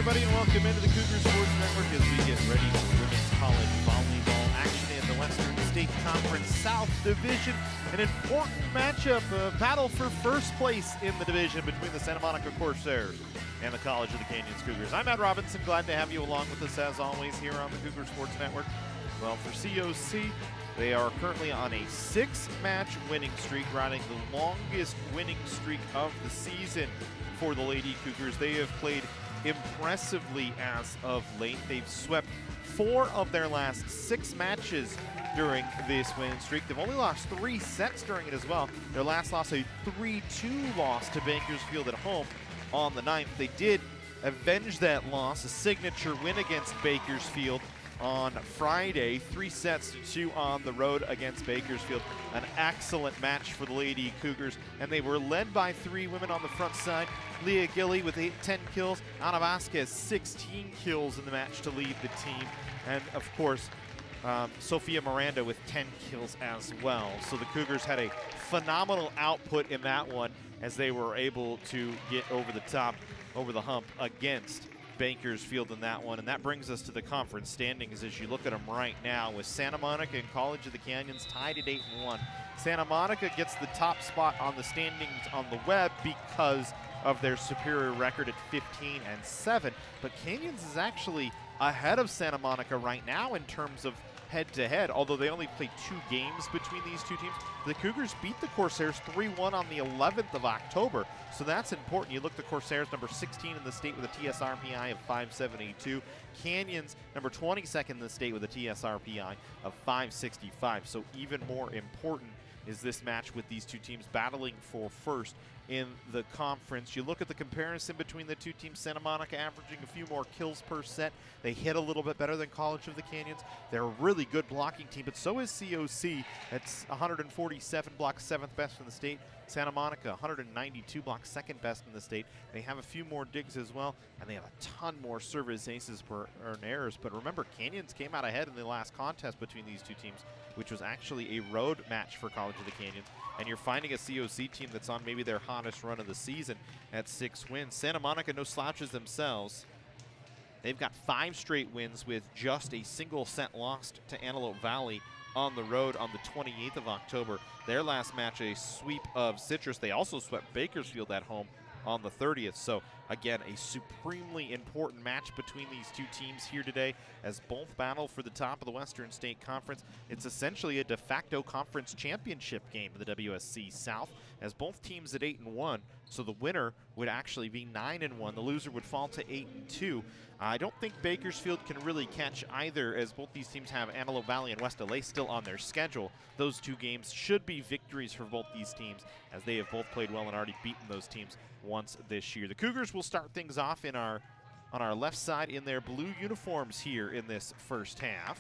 everybody, and welcome into the Cougar Sports Network as we get ready for women's college volleyball action in the Western State Conference South Division. An important matchup, a battle for first place in the division between the Santa Monica Corsairs and the College of the Canyons Cougars. I'm Matt Robinson, glad to have you along with us as always here on the Cougar Sports Network. Well, for COC, they are currently on a 6-match winning streak, riding the longest winning streak of the season for the Lady Cougars. They have played impressively as of late. They've swept 4 of their last 6 matches during this winning streak. They've only lost 3 sets during it as well. Their last loss, a 3-2 loss to Bakersfield at home on the 9th. They did avenge that loss, a signature win against Bakersfield on Friday, 3-2 on the road against Bakersfield. An excellent match for the Lady Cougars, and they were led by 3 women on the front side. Leah Gilly with 10 kills, Ana Vasquez 16 kills in the match to lead the team, and of course Sophia Miranda with 10 kills as well. So the Cougars had a phenomenal output in that one as they were able to get over the top, over the hump against Bakersfield in that one. And that brings us to the conference standings as you look at them right now, with Santa Monica and College of the Canyons tied at 8-1. Santa Monica gets the top spot on the standings on the web because of their superior record at 15-7, but Canyons is actually ahead of Santa Monica right now in terms of head-to-head, although they only played 2 games between these two teams. The Cougars beat the Corsairs 3-1 on the 11th of October, so that's important. You look at the Corsairs, number 16 in the state with a TSRPI of 572. Canyons, number 22nd in the state with a TSRPI of 565. So even more important is this match with these two teams battling for first in the conference. You look at the comparison between the two teams, Santa Monica averaging a few more kills per set. They hit a little bit better than College of the Canyons. They're a really good blocking team, but so is COC. It's 147 blocks, 7th best in the state. Santa Monica, 192 blocks, 2nd best in the state. They have a few more digs as well, and they have a ton more service aces per errors. But remember, Canyons came out ahead in the last contest between these two teams, which was actually a road match for College of the Canyons. And you're finding a COC team that's on maybe their hottest run of the season at 6 wins. Santa Monica, no slouches themselves. They've got 5 straight wins with just a single set lost to Antelope Valley on the road on the 28th of October. Their last match, a sweep of Citrus. They also swept Bakersfield at home on the 30th. So again, a supremely important match between these two teams here today as both battle for the top of the Western State Conference. It's essentially a de facto conference championship game in the WSC South, as both teams at 8-1. So the winner would actually be 9-1. The loser would fall to 8-2. I don't think Bakersfield can really catch either, as both these teams have Antelope Valley and West LA still on their schedule. Those 2 games should be victories for both these teams, as they have both played well and already beaten those teams once this year. The Cougars will start things off on our left side in their blue uniforms here in this first half.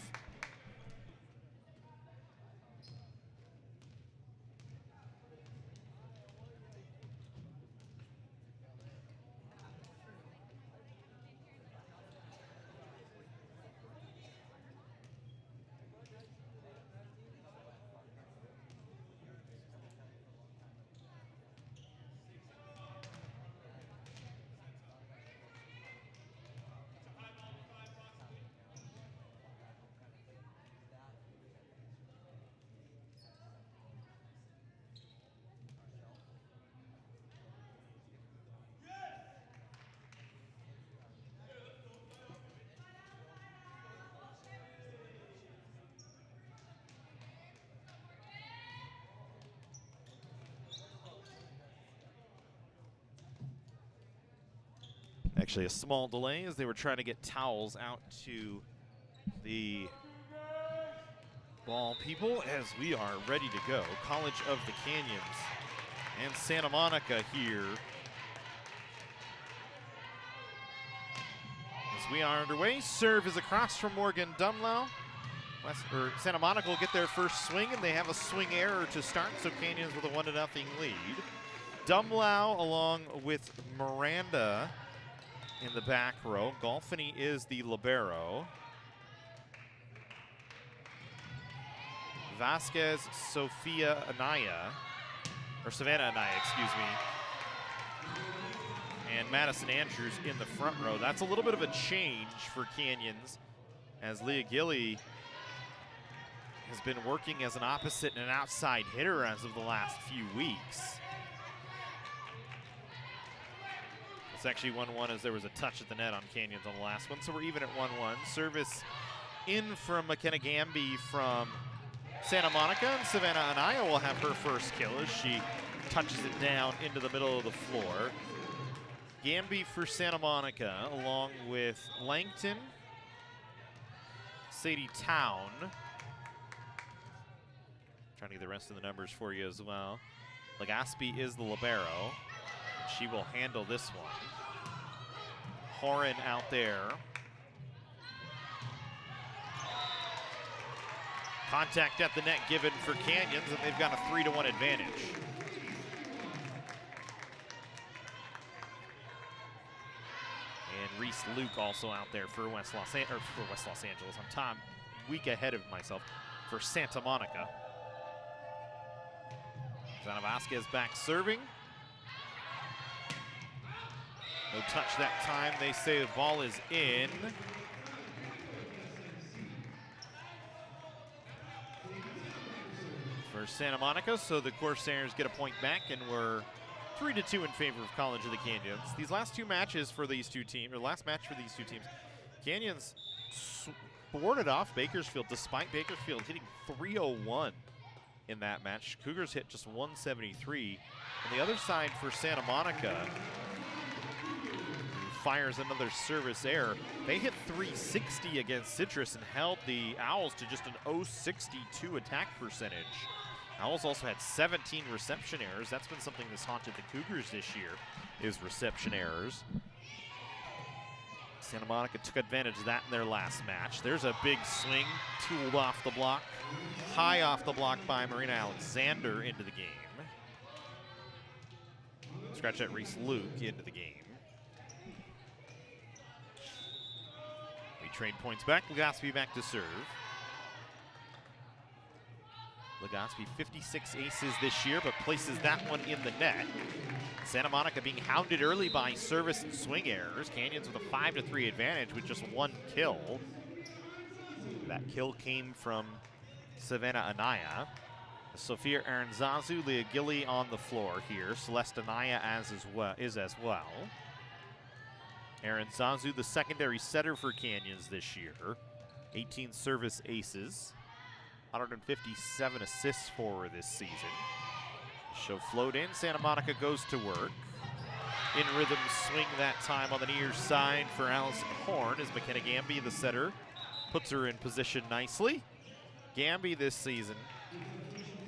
Actually, a small delay as they were trying to get towels out to the ball people as we are ready to go. College of the Canyons and Santa Monica here as we are underway. Serve is across from Morgan Dumlow. Santa Monica will get their first swing, and they have a swing error to start, so Canyons with a 1-0 lead. Dumlow along with Miranda in the back row. Golfini is the libero. Vasquez, Savannah Anaya, excuse me. and Madison Andrews in the front row. That's a little bit of a change for Canyons, as Leah Gilly has been working as an opposite and an outside hitter as of the last few weeks. It's actually 1-1 as there was a touch at the net on Canyons on the last one, so we're even at 1-1. Service in from McKenna Gamby from Santa Monica, and Savannah Anaya will have her first kill as she touches it down into the middle of the floor. Gamby for Santa Monica, along with Langton, Sadie Town. Trying to get the rest of the numbers for you as well. Legaspi is the libero. She will handle this one. Horan out there. Contact at the net given for Canyons, and they've got a 3-1 advantage. And Reese Luke also out there for West Los Angeles. I'm week ahead of myself for Santa Monica. Zana Vasquez back serving. No touch that time. They say the ball is in. For Santa Monica, so the Corsairs get a point back, and we're 3-2 in favor of College of the Canyons. These last two matches for these two teams, or last match for these two teams, Canyons boarded off Bakersfield, despite Bakersfield hitting 301 in that match. Cougars hit just 173. On the other side for Santa Monica, who fires another service error, they hit 360 against Citrus and held the Owls to just an 0.62 attack percentage. Owls also had 17 reception errors. That's been something that's haunted the Cougars this year, is reception errors. Santa Monica took advantage of that in their last match. There's a big swing, tooled off the block, high off the block by Marina Alexander into the game. Scratch that Reese Luke into the game. We trade points back. Legaspi back to serve. Legaspi 56 aces this year, but places that one in the net. Santa Monica being hounded early by service and swing errors. Canyons with a 5-3 advantage with just one kill. That kill came from Savannah Anaya. Sophia Aranzazu, Leah Gilly on the floor here. Celeste Anaya is as well. Aranzazu, the secondary setter for Canyons this year. 18 service aces. 157 assists for her this season. She'll float in. Santa Monica goes to work. In rhythm swing that time on the near side for Allison Horn as McKenna Gamby, the setter, puts her in position nicely. Gamby this season,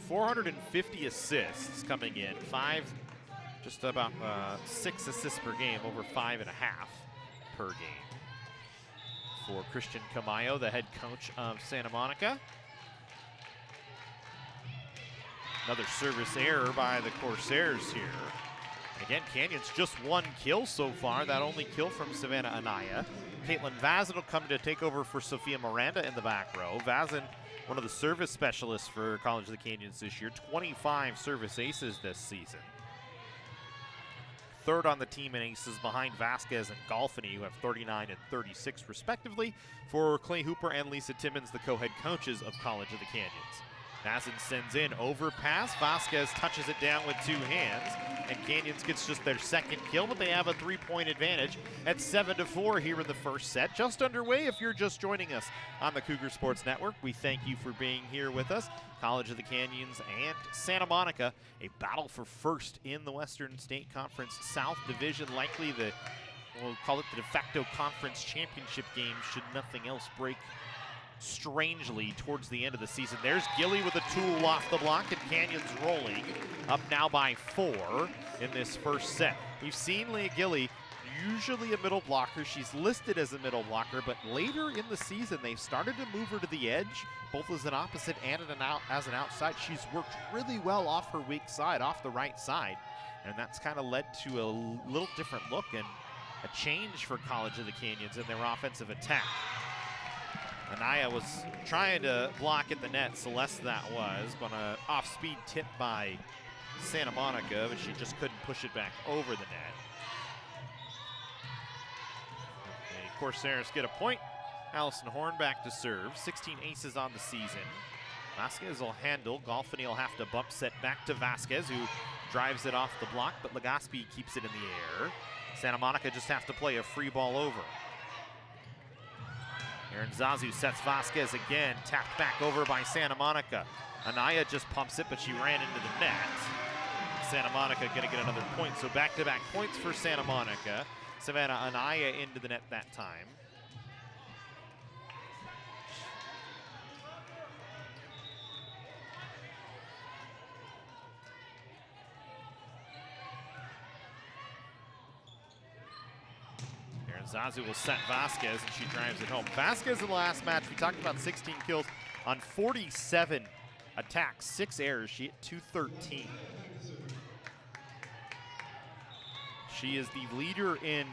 450 assists coming in. Just about 6 assists per game, over 5.5 per game. For Christian Camayo, the head coach of Santa Monica. Another service error by the Corsairs here. Again, Canyons just one kill so far. That only kill from Savannah Anaya. Caitlin Vazin will come to take over for Sophia Miranda in the back row. Vazin, one of the service specialists for College of the Canyons this year. 25 service aces this season. Third on the team in aces behind Vasquez and Golfini, who have 39 and 36 respectively, for Clay Hooper and Lisa Timmons, the co-head coaches of College of the Canyons. Vazin sends in overpass. Vasquez touches it down with 2 hands, and Canyons gets just their second kill, but they have a 3-point advantage at 7-4 here in the first set. Just underway if you're just joining us on the Cougar Sports Network. We thank you for being here with us. College of the Canyons and Santa Monica, a battle for first in the Western State Conference South Division. Likely we'll call it the de facto conference championship game should nothing else break strangely towards the end of the season. There's Gilly with a tool off the block, and Canyons rolling up now by 4 in this first set. We've seen Leah Gilly, usually a middle blocker. She's listed as a middle blocker, but later in the season they've started to move her to the edge, both as an opposite and as an outside. She's worked really well off her weak side, off the right side, and that's kind of led to a little different look and a change for College of the Canyons in their offensive attack. Anaya was trying to block at the net, Celeste that was, but an off-speed tip by Santa Monica, but she just couldn't push it back over the net. Corsairs get a point. Allison Horn back to serve. 16 aces on the season. Vasquez will handle. Golfini will have to bump set back to Vasquez, who drives it off the block, but Legaspi keeps it in the air. Santa Monica just has to play a free ball over. Aaron Zazu sets Vasquez again, tapped back over by Santa Monica. Anaya just pumps it, but she ran into the net. Santa Monica gonna get another point, so back-to-back points for Santa Monica. Savannah Anaya into the net that time. Aaron Zazu will set Vasquez, and she drives it home. Vasquez in the last match, we talked about 16 kills on 47 attacks, 6 errors. She hit 213. She is the leader in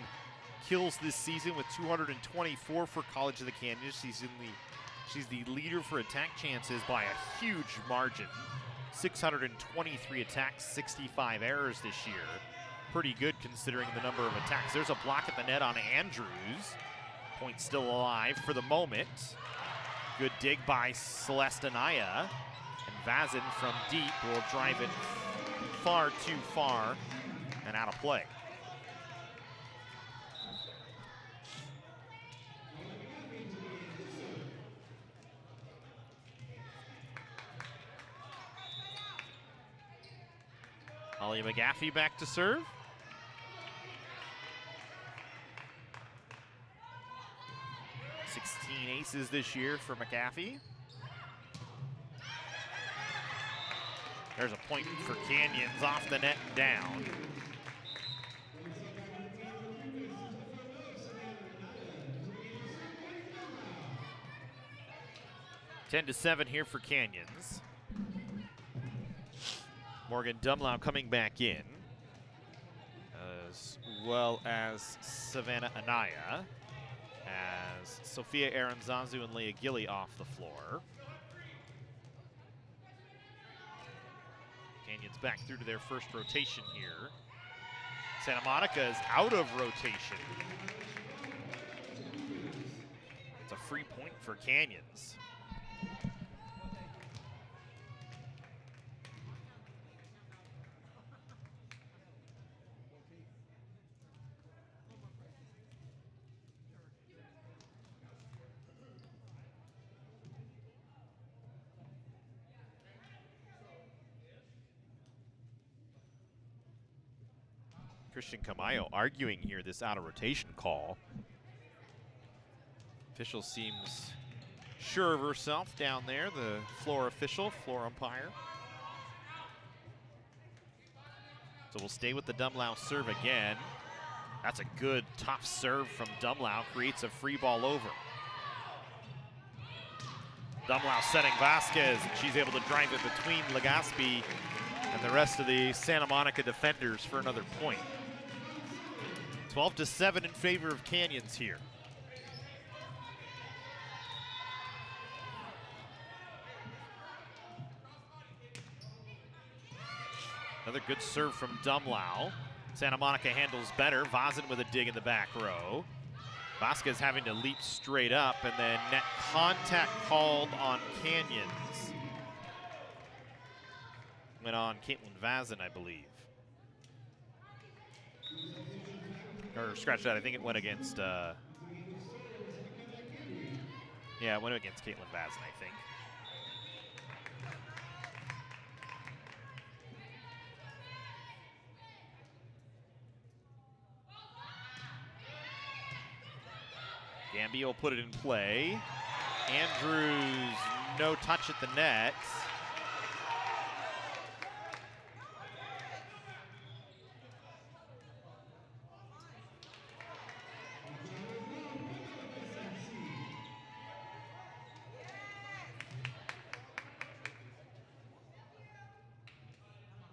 kills this season with 224 for College of the Canyons. She's the leader for attack chances by a huge margin. 623 attacks, 65 errors this year. Pretty good considering the number of attacks. There's a block at the net on Andrews. Point still alive for the moment. Good dig by Celeste Anaya. And Vazin from deep will drive it far too far and out of play. Holly McGaffey back to serve. Aces this year for McAfee. There's a point for Canyons off the net and down. Ten to 7 here for Canyons. Morgan Dumlau coming back in, as well as Savannah Anaya, as Sophia Aranzazu and Leah Gilly off the floor. Canyons back through to their first rotation here. Santa Monica is out of rotation. It's a free point for Canyons. Christian Camayo arguing here this out of rotation call. Official seems sure of herself down there, the floor official, floor umpire. So we'll stay with the Dumlau serve again. That's a good tough serve from Dumlau, creates a free ball over. Dumlau setting Vasquez, and she's able to drive it between Legaspi and the rest of the Santa Monica defenders for another point. 12 to 7 in favor of Canyons here. Another good serve from Dumlau. Santa Monica handles better. Vazin with a dig in the back row. Vasquez having to leap straight up, and then net contact called on Canyons. Went on Caitlin Vazin, I believe. Or scratch that, I think it went against, yeah, it went against Caitlin Vazin, I think. Gambia will put it in play. Andrews, no touch at the net.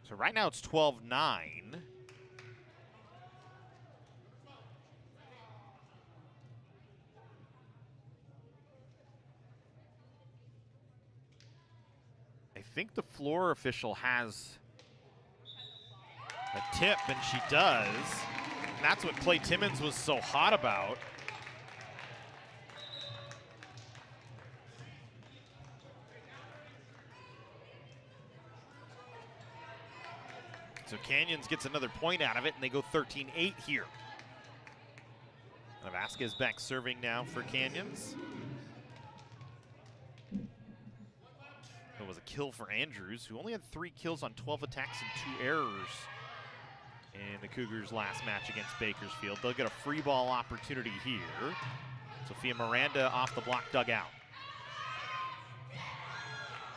So right now it's 12-9. I think the floor official has a tip, and she does. And that's what Clay Timmons was so hot about. So Canyons gets another point out of it, and they go 13-8 here. Vasquez back serving now for Canyons. It was a kill for Andrews, who only had 3 kills on 12 attacks and 2 errors in the Cougars' last match against Bakersfield. They'll get a free ball opportunity here. Sophia Miranda off the block dugout.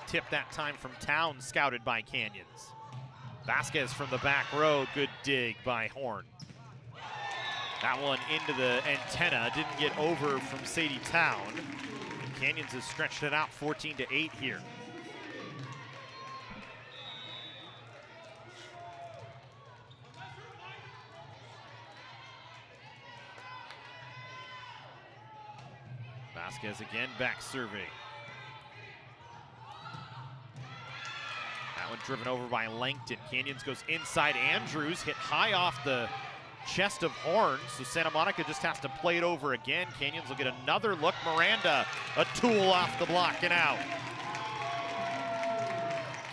Tip that time from Town, scouted by Canyons. Vasquez from the back row, good dig by Horn. That one into the antenna, didn't get over from Sadie Town. Canyons has stretched it out 14-8 here. Vasquez again back serving. That one driven over by Langton. Canyons goes inside Andrews, hit high off the chest of Horn, so Santa Monica just has to play it over again. Canyons will get another look. Miranda, a tool off the block and out.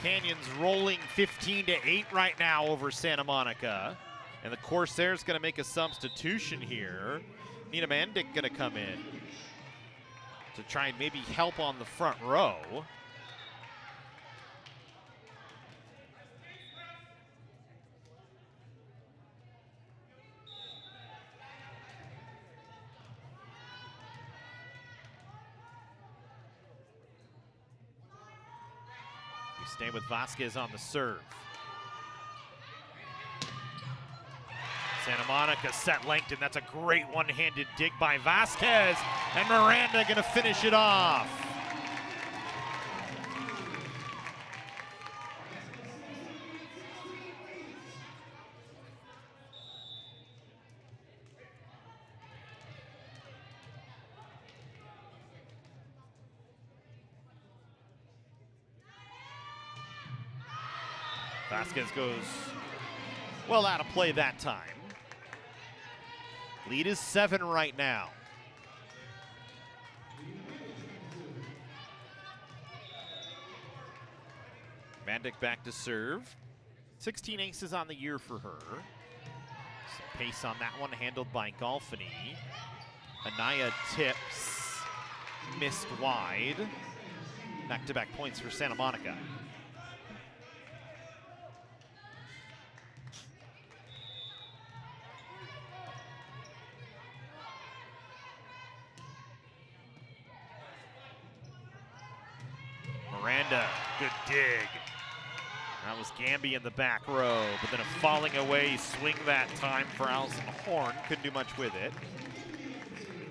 Canyons rolling 15-8 right now over Santa Monica. And the Corsairs gonna make a substitution here. Nina Mandic gonna come in to try and maybe help on the front row. We stay with Vasquez on the serve. Santa Monica set Langton. That's a great one-handed dig by Vasquez. And Miranda gonna finish it off. Vasquez goes well out of play that time. Lead is 7 right now. Mandic back to serve. 16 aces on the year for her. Some pace on that one, handled by Golfini. Anaya tips, missed wide. Back-to-back points for Santa Monica. Miranda, good dig. That was Gamby in the back row, but then a falling away swing that time for Allison Horn. Couldn't do much with it.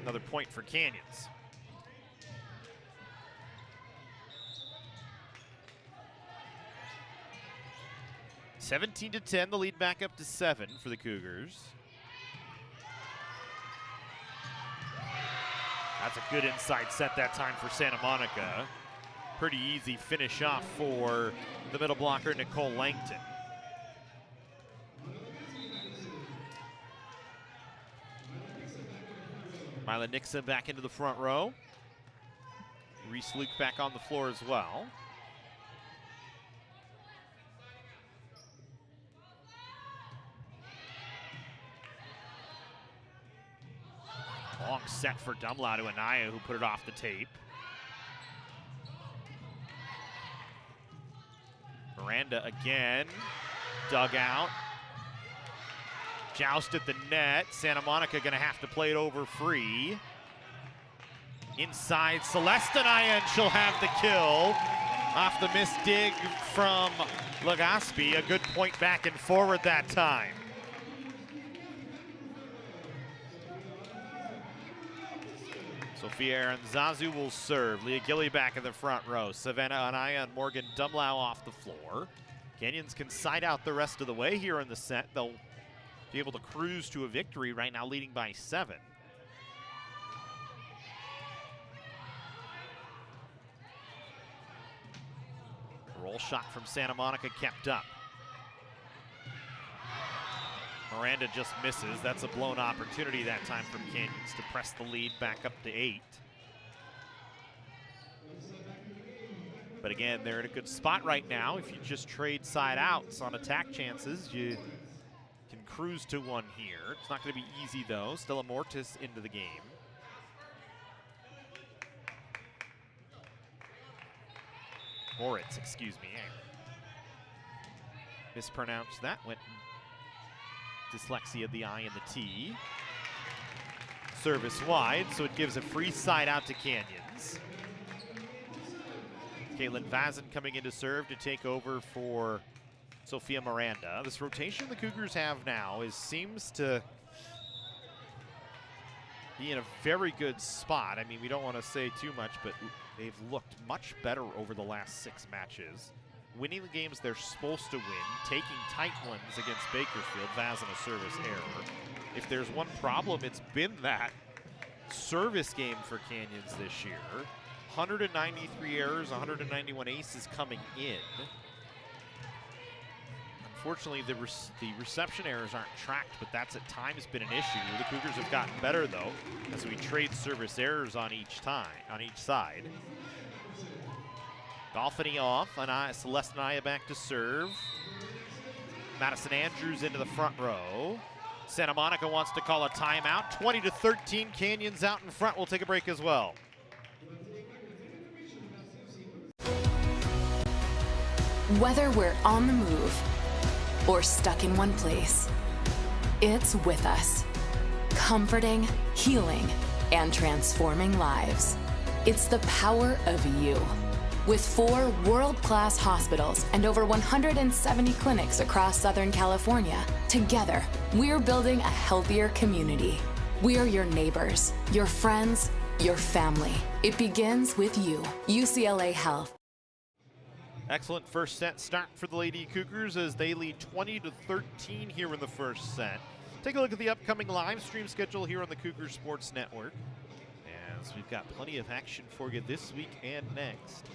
Another point for Canyons. (17-10), the lead back up to 7 for the Cougars. That's a good inside set that time for Santa Monica. Pretty easy finish off for the middle blocker, Nicole Langton. Mila Nixon back into the front row. Reese Luke back on the floor as well. Long set for Dumlau to Anaya, who put it off the tape. Miranda again, dug out. Joust at the net. Santa Monica gonna have to play it over free. Inside Celeste Anaya, and she'll have the kill. Off the missed dig from Legaspi. A good point back and forward that time. Sophia Aranzazu will serve. Leah Gilly back in the front row. Savannah Anaya and Morgan Dumlau off the floor. Canyons can side out the rest of the way here in the set. They'll be able to cruise to a victory right now, leading by 7. Roll shot from Santa Monica kept up. Miranda just misses. That's a blown opportunity that time from Canyons to press the lead back up to 8. But again, they're in a good spot right now. If you just trade side outs on attack chances, you can cruise to one here. It's not going to be easy, though. Still Amortis into the game. Moritz, excuse me. I mispronounced that. Went dyslexia of the I and the T. Service wide, so it gives a free side out to Canyons. Caitlin Vazin coming in to serve to take over for Sophia Miranda. This rotation the Cougars have now seems to be in a very good spot. I mean, we don't want to say too much, but they've looked much better over the last 6 matches. Winning the games they're supposed to win, taking tight ones against Bakersfield. Vazin a service error. If there's one problem, it's been that service game for Canyons this year. 193 errors, 191 aces coming in. Unfortunately, the reception errors aren't tracked, but that's at times been an issue. The Cougars have gotten better, though, as we trade service errors on each side. Golfany off, Celeste Anaya back to serve. Madison Andrews into the front row. Santa Monica wants to call a timeout. 20-13, Canyons out in front. We'll take a break as well. Whether we're on the move or stuck in one place, it's with us. Comforting, healing, and transforming lives. It's the power of you. With 4 world-class hospitals and over 170 clinics across Southern California, together, we're building a healthier community. We're your neighbors, your friends, your family. It begins with you. UCLA Health. Excellent first set start for the Lady Cougars as they lead 20-13 here in the first set. Take a look at the upcoming live stream schedule here on the Cougar Sports Network, as we've got plenty of action for you this week and next.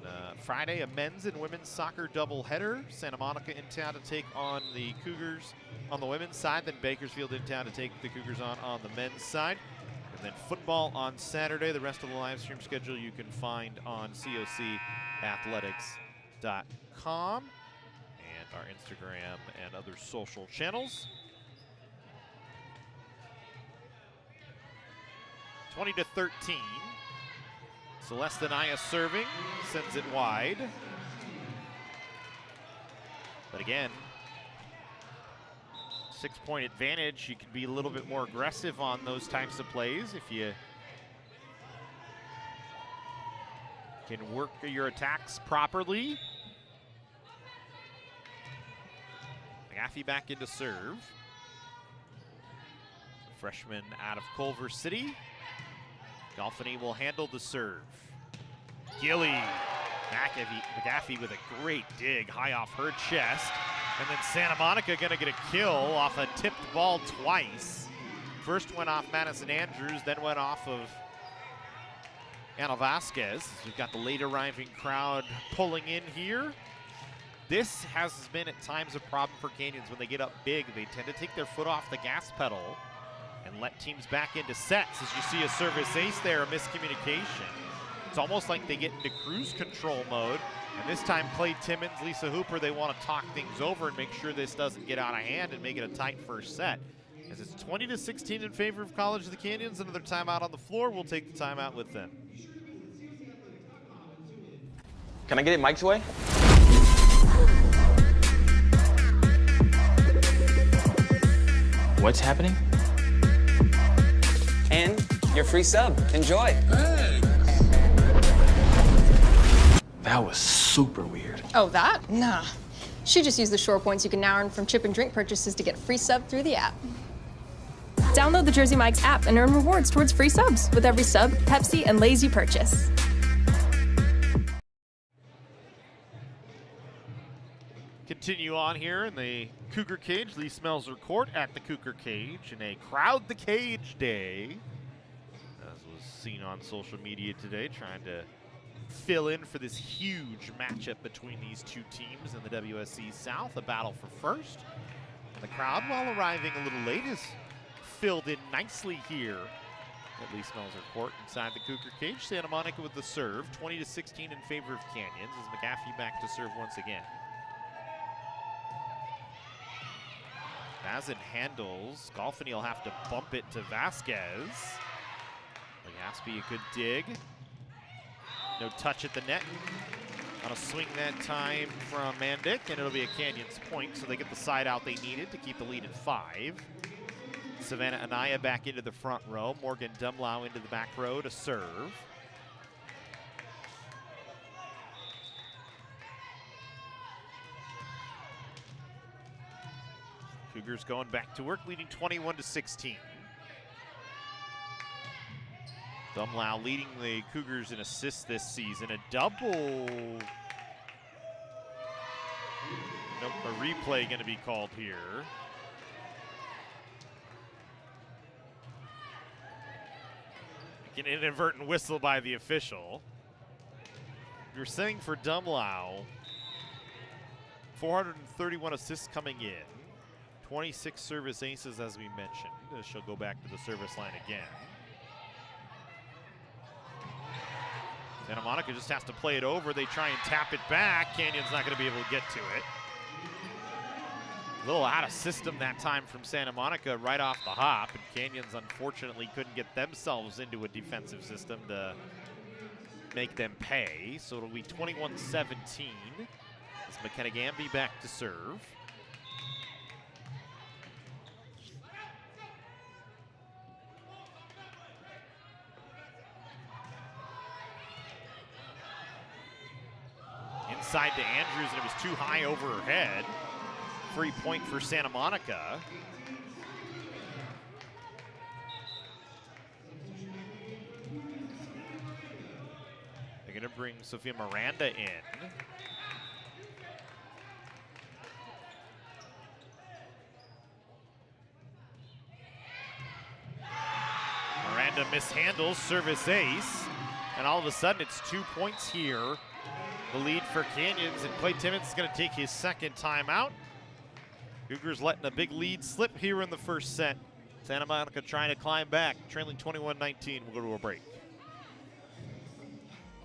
On Friday, a men's and women's soccer doubleheader. Santa Monica in town to take on the Cougars on the women's side, then Bakersfield in town to take the Cougars on the men's side. And then football on Saturday. The rest of the live stream schedule you can find on cocathletics.com and our Instagram and other social channels. 20-13. Celeste Anaya serving, sends it wide. But again, 6-point advantage. You can be a little bit more aggressive on those types of plays if you can work your attacks properly. McGaffey back into serve. Freshman out of Culver City. Golfany will handle the serve. Gilly, McGaffey with a great dig high off her chest. And then Santa Monica gonna get a kill off a tipped ball twice. First went off Madison Andrews, then went off of Anna Vasquez. We've got the late arriving crowd pulling in here. This has been at times a problem for Canyons when they get up big. They tend to take their foot off the gas pedal and let teams back into sets. As you see a service ace there, a miscommunication. It's almost like they get into cruise control mode. And this time Clay Timmons, Lisa Hooper, they want to talk things over and make sure this doesn't get out of hand and make it a tight first set. As it's 20-16 in favor of College of the Canyons. Another timeout on the floor. We'll take the timeout with them. Can I get it Mike's way? What's happening? And your free sub. Enjoy. Hey. That was super weird. Oh, that? Nah. She just used the Shore points you can now earn from chip and drink purchases to get free sub through the app. Download the Jersey Mike's app and earn rewards towards free subs with every sub, Pepsi, and Lay's you purchase. Continue on here in the Cougar Cage, Lee Smelser Court at the Cougar Cage in a Crowd the Cage day, as was seen on social media today, trying to fill in for this huge matchup between these two teams in the WSC South, a battle for first. And the crowd, while arriving a little late, is filled in nicely here At least Smelser court inside the Cougar cage. Santa Monica with the serve. 20-16 in favor of Canyons as McAfee back to serve once again. Mazin handles. Golfini will have to bump it to Vasquez. Legaspi a good dig. No touch at the net. On a swing that time from Mandic, and it'll be a Canyons point, so they get the side out they needed to keep the lead at 5. Savannah Anaya back into the front row. Morgan Dumlau into the back row to serve. Cougars going back to work, leading 21-16. Dumlau leading the Cougars in assists this season. A double. Nope, a replay going to be called here. An inadvertent whistle by the official. You're saying for Dumlau, 431 assists coming in. 26 service aces, as we mentioned. She'll go back to the service line again. Santa Monica just has to play it over. They try and tap it back. Canyon's not going to be able to get to it. A little out of system that time from Santa Monica right off the hop, and Canyons unfortunately couldn't get themselves into a defensive system to make them pay. So it'll be 21-17 as McKenna Gamby back to serve. Inside to Andrews, and it was too high over her head. Free point for Santa Monica. They're going to bring Sophia Miranda in. Miranda mishandles, service ace, and all of a sudden it's 2 points here. The lead for Canyons, and Clay Timmons is going to take his second timeout. Cougars letting a big lead slip here in the first set. Santa Monica trying to climb back, trailing 21-19. We'll go to a break.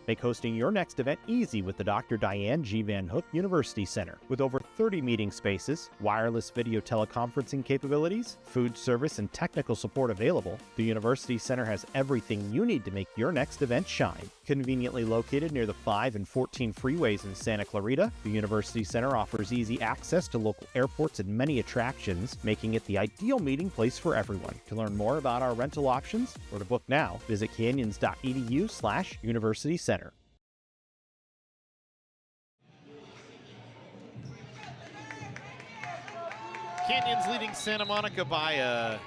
Make hosting your next event easy with the Dr. Diane G. Van Hook University Center. With over 30 meeting spaces, wireless video teleconferencing capabilities, food service, and technical support available, the University Center has everything you need to make your next event shine. Conveniently located near the 5 and 14 freeways in Santa Clarita, the University Center offers easy access to local airports and many attractions, making it the ideal meeting place for everyone. To learn more about our rental options or to book now, visit canyons.edu/University Center. Canyons leading Santa Monica by a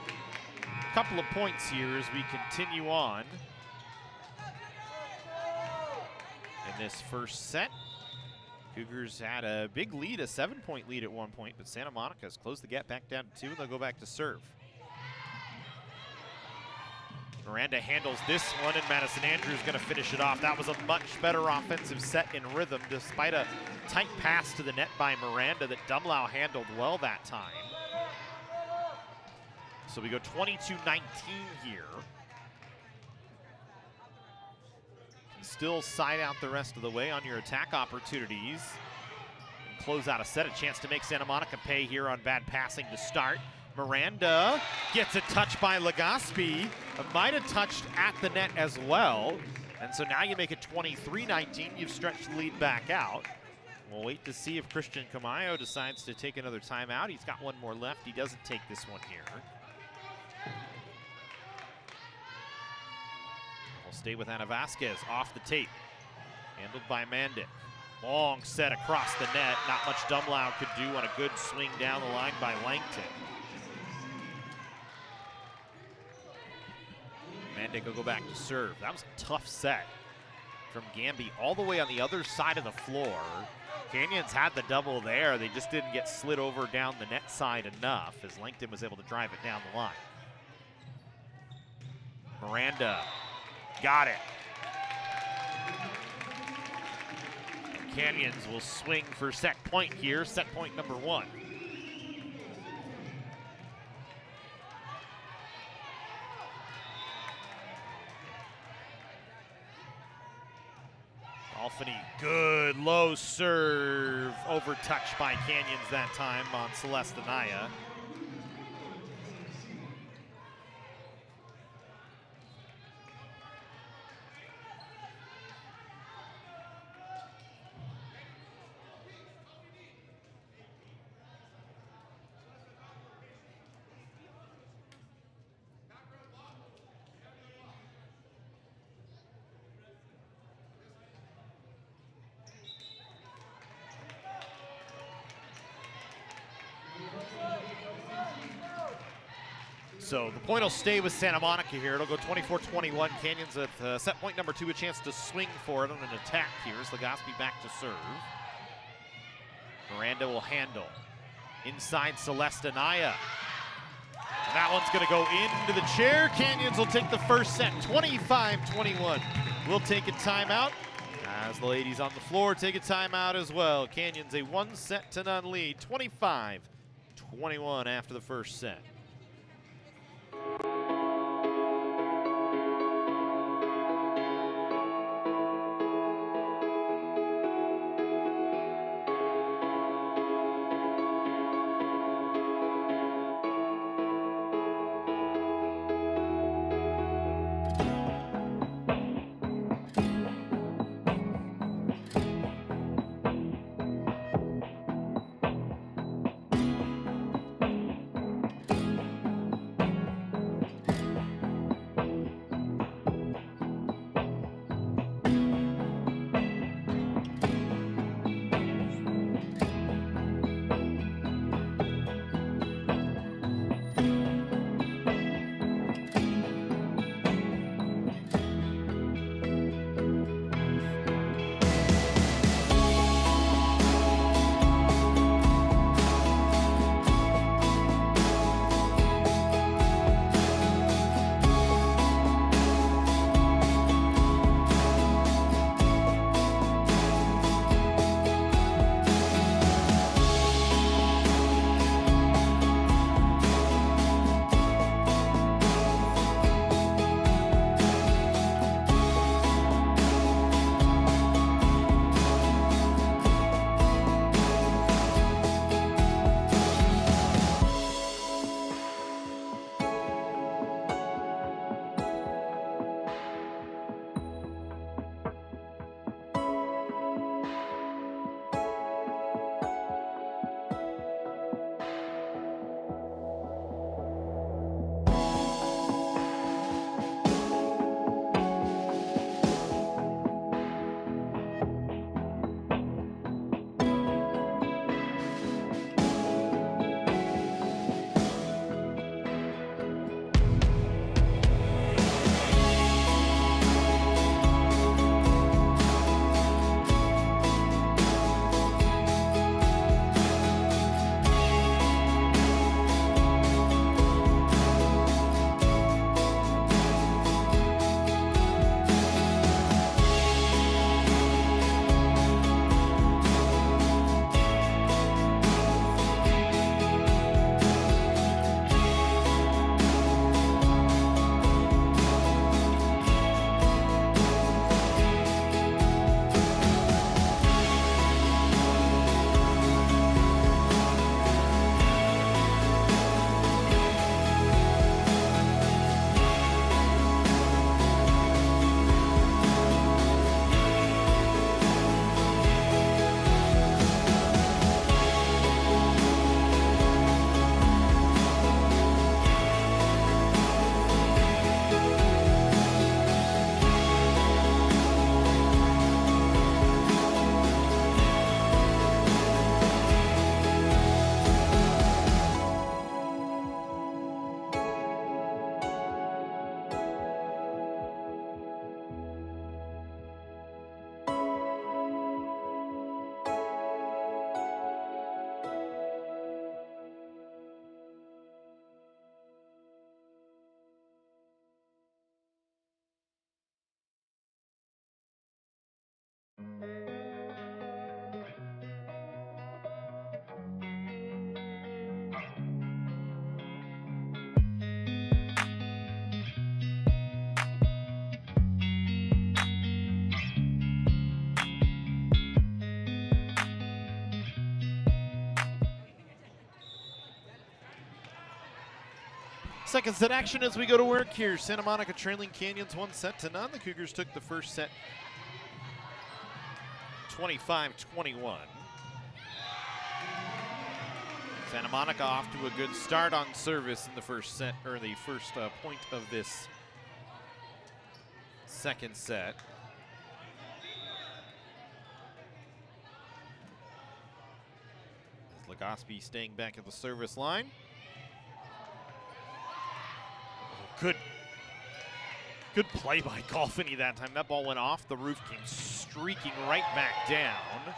couple of points here as we continue on in this first set. Cougars had a big lead, a 7-point lead at one point, but Santa Monica has closed the gap back down to 2, and they'll go back to serve. Miranda handles this one, and Madison Andrews going to finish it off. That was a much better offensive set in rhythm, despite a tight pass to the net by Miranda that Dumlau handled well that time. So we go 22-19 here. Can still side out the rest of the way on your attack opportunities. And close out a set, a chance to make Santa Monica pay here on bad passing to start. Miranda gets a touch by Legaspi. Might have touched at the net as well. And so now you make it 23-19. You've stretched the lead back out. We'll wait to see if Christian Camayo decides to take another timeout. He's got one more left. He doesn't take this one here. We'll stay with Ana Vasquez off the tape. Handled by Mandic. Long set across the net. Not much Dumlau could do on a good swing down the line by Langton. Mandic will go back to serve. That was a tough set from Gamby all the way on the other side of the floor. Canyons had the double there. They just didn't get slid over down the net side enough as Langton was able to drive it down the line. Miranda got it. Canyons will swing for set point here, set point number 1. Stephanie, good low serve. Overtouched by Canyons that time on Celeste Anaya. So the point will stay with Santa Monica here. It'll go 24-21. Canyons at set point number 2, a chance to swing for it on an attack here. As Legaspi back to serve. Miranda will handle. Inside Celeste Anaya. And that one's going to go into the chair. Canyons will take the first set, 25-21. We'll take a timeout as the ladies on the floor take a timeout as well. Canyons a 1-set-to-none lead, 25-21 after the first set. Second set action as we go to work here. Santa Monica trailing Canyons 1-0. The Cougars took the first set 25-21. Santa Monica off to a good start on service in the first set, or the first point of this second set. As Legospi staying back at the service line. Good play by Golfini that time. That ball went off the roof, came streaking right back down.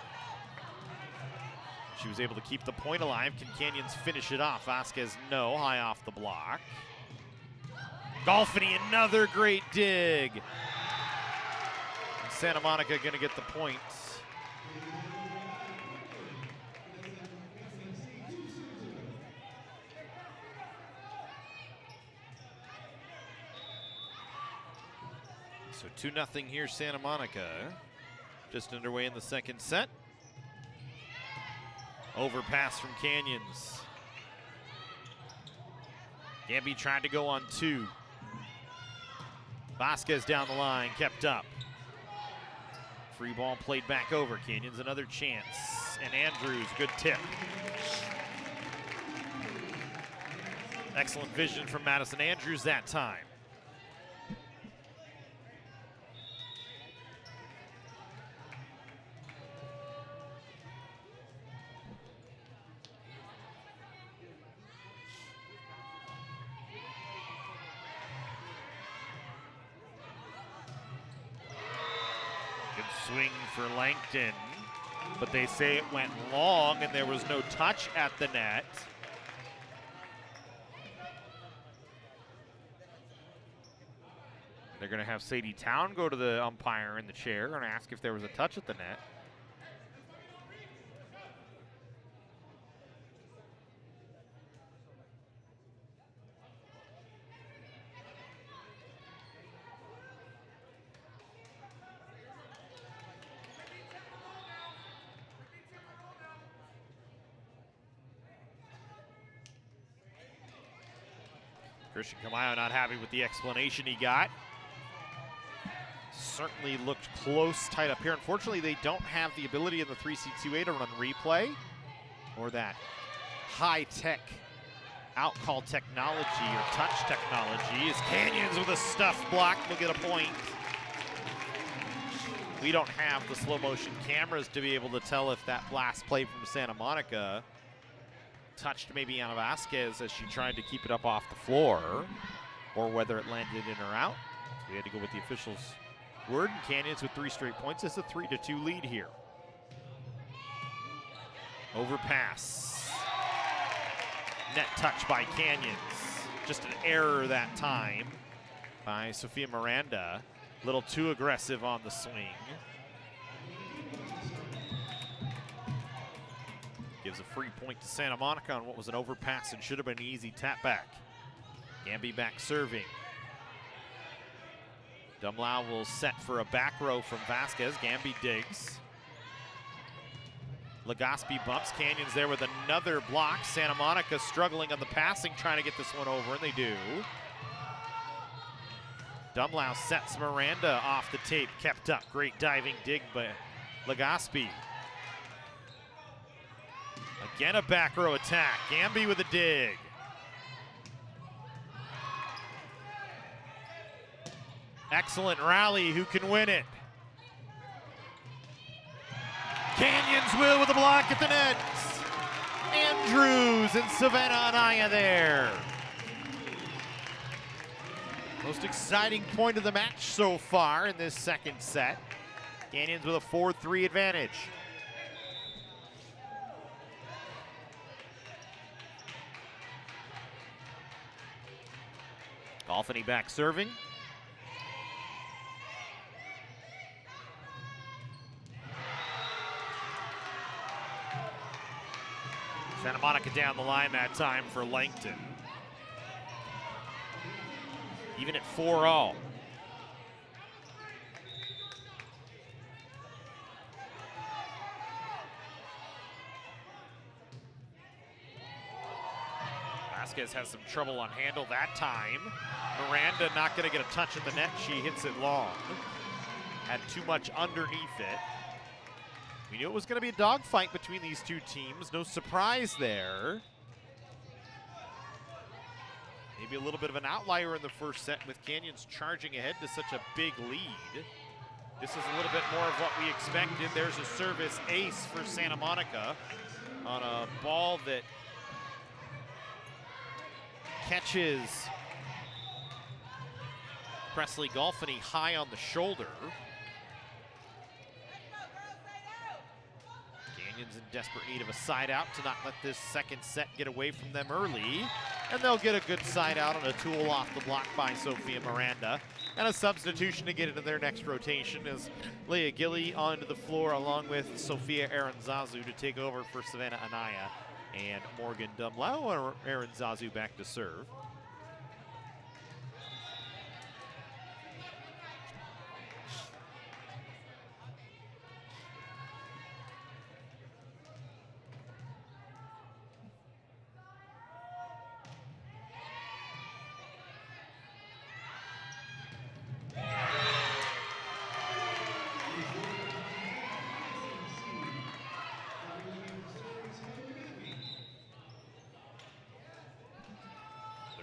She was able to keep the point alive. Can Canyons finish it off? Vasquez, no, high off the block. Golfini, another great dig. And Santa Monica gonna get the point. So 2-0 here, Santa Monica. Just underway in the second set. Overpass from Canyons. Gamby tried to go on 2. Vasquez down the line, kept up. Free ball played back over. Canyons another chance. And Andrews, good tip. Excellent vision from Madison Andrews that time. Swing for Langton, but they say it went long and there was no touch at the net. They're going to have Sadie Town go to the umpire in the chair and ask if there was a touch at the net. Christian Camayo not happy with the explanation he got. Certainly looked close, tight up here. Unfortunately, they don't have the ability in the 3C2A to run replay or that high-tech out-call technology or touch technology. As Canyons with a stuff block will get a point. We don't have the slow-motion cameras to be able to tell if that blast play from Santa Monica touched maybe Ana Vasquez as she tried to keep it up off the floor, or whether it landed in or out. So we had to go with the officials' word. Canyons with 3 straight points. It's a 3-2 lead here. Overpass. Net touch by Canyons. Just an error that time by Sofia Miranda. A little too aggressive on the swing. Gives a free point to Santa Monica on what was an overpass and should have been an easy tap back. Gamby back serving. Dumlau will set for a back row from Vasquez. Gamby digs. Legospi bumps. Canyons there with another block. Santa Monica struggling on the passing, trying to get this one over, and they do. Dumlau sets Miranda off the tape, kept up. Great diving dig by Legospi. Again, a back row attack. Gamby with a dig. Excellent rally. Who can win it? Canyons will with a block at the net. Andrews and Savannah Anaya there. Most exciting point of the match so far in this second set. Canyons with a 4-3 advantage. Golfini back serving. Santa Monica down the line that time for Langton. Even at 4-all. Vasquez has some trouble on handle that time. Miranda not going to get a touch at the net. She hits it long. Had too much underneath it. We knew it was going to be a dogfight between these two teams. No surprise there. Maybe a little bit of an outlier in the first set with Canyons charging ahead to such a big lead. This is a little bit more of what we expected. There's a service ace for Santa Monica on a ball that catches Presley Golfany high on the shoulder. Canyons in desperate need of a side out to not let this second set get away from them early. And they'll get a good side out on a tool off the block by Sophia Miranda. And a substitution to get into their next rotation is Leah Gilly onto the floor along with Sophia Aranzazu to take over for Savannah Anaya and Morgan Dumlau. Aranzazu back to serve.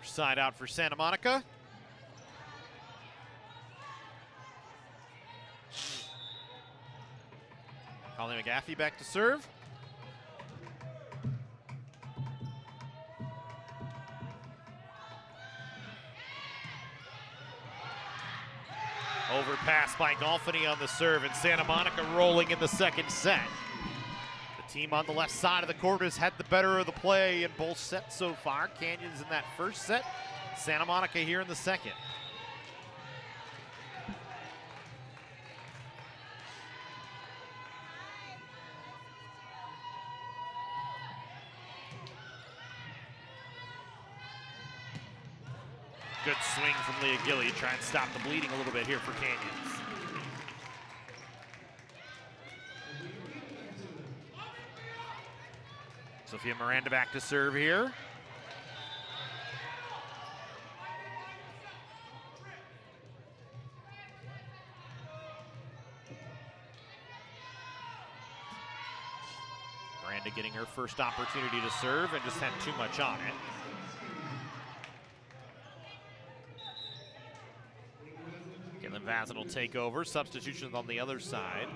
Side out for Santa Monica. Holly McGaffey back to serve. Overpass by Golfany on the serve, and Santa Monica rolling in the second set. Team on the left side of the court has had the better of the play in both sets so far. Canyons in that first set, Santa Monica here in the second. Good swing from Leah Gilly, try and stop the bleeding a little bit here for Canyons. Sophia Miranda back to serve here. Miranda getting her first opportunity to serve and just had too much on it. Caitlin Vazin will take over. Substitutions on the other side.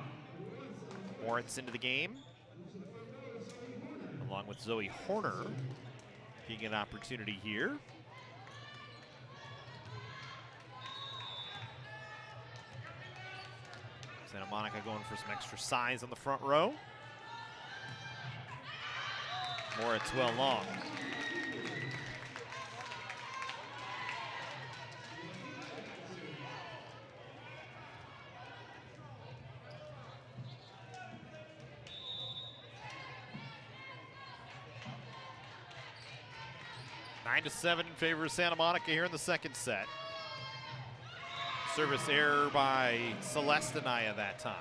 Moritz into the game, along with Zoe Horner, getting an opportunity here. Santa Monica going for some extra size on the front row. Moritz well long. Nine to 7 in favor of Santa Monica here in the second set. Service error by Celeste Anaya that time.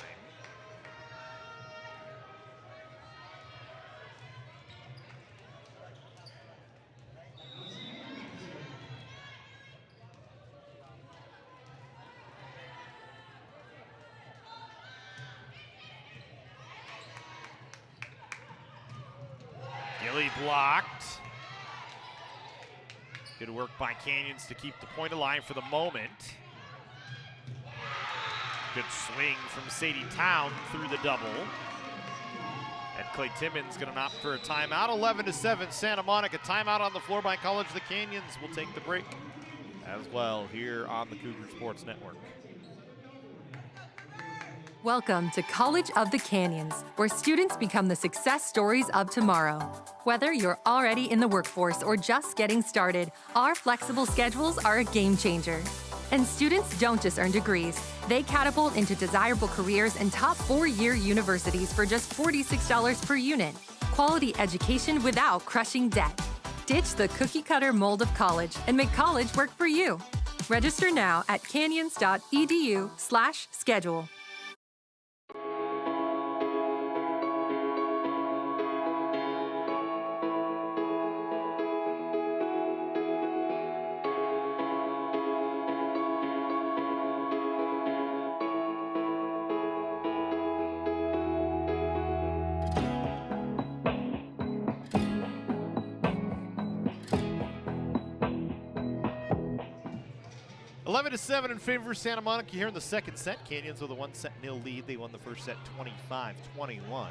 Gilly blocked. Good work by Canyons to keep the point alive for the moment. Good swing from Sadie Town through the double. And Clay Timmons gonna opt for a timeout. 11 to 7, Santa Monica. Timeout on the floor by College of the Canyons. We'll take the break as well here on the Cougar Sports Network. Welcome to College of the Canyons, where students become the success stories of tomorrow. Whether you're already in the workforce or just getting started, our flexible schedules are a game changer. And students don't just earn degrees. They catapult into desirable careers in top 4-year universities for just $46 per unit. Quality education without crushing debt. Ditch the cookie-cutter mold of college and make college work for you. Register now at canyons.edu/schedule. 11-7 in favor of Santa Monica here in the second set. Canyons with a 1-0 lead. They won the first set 25-21.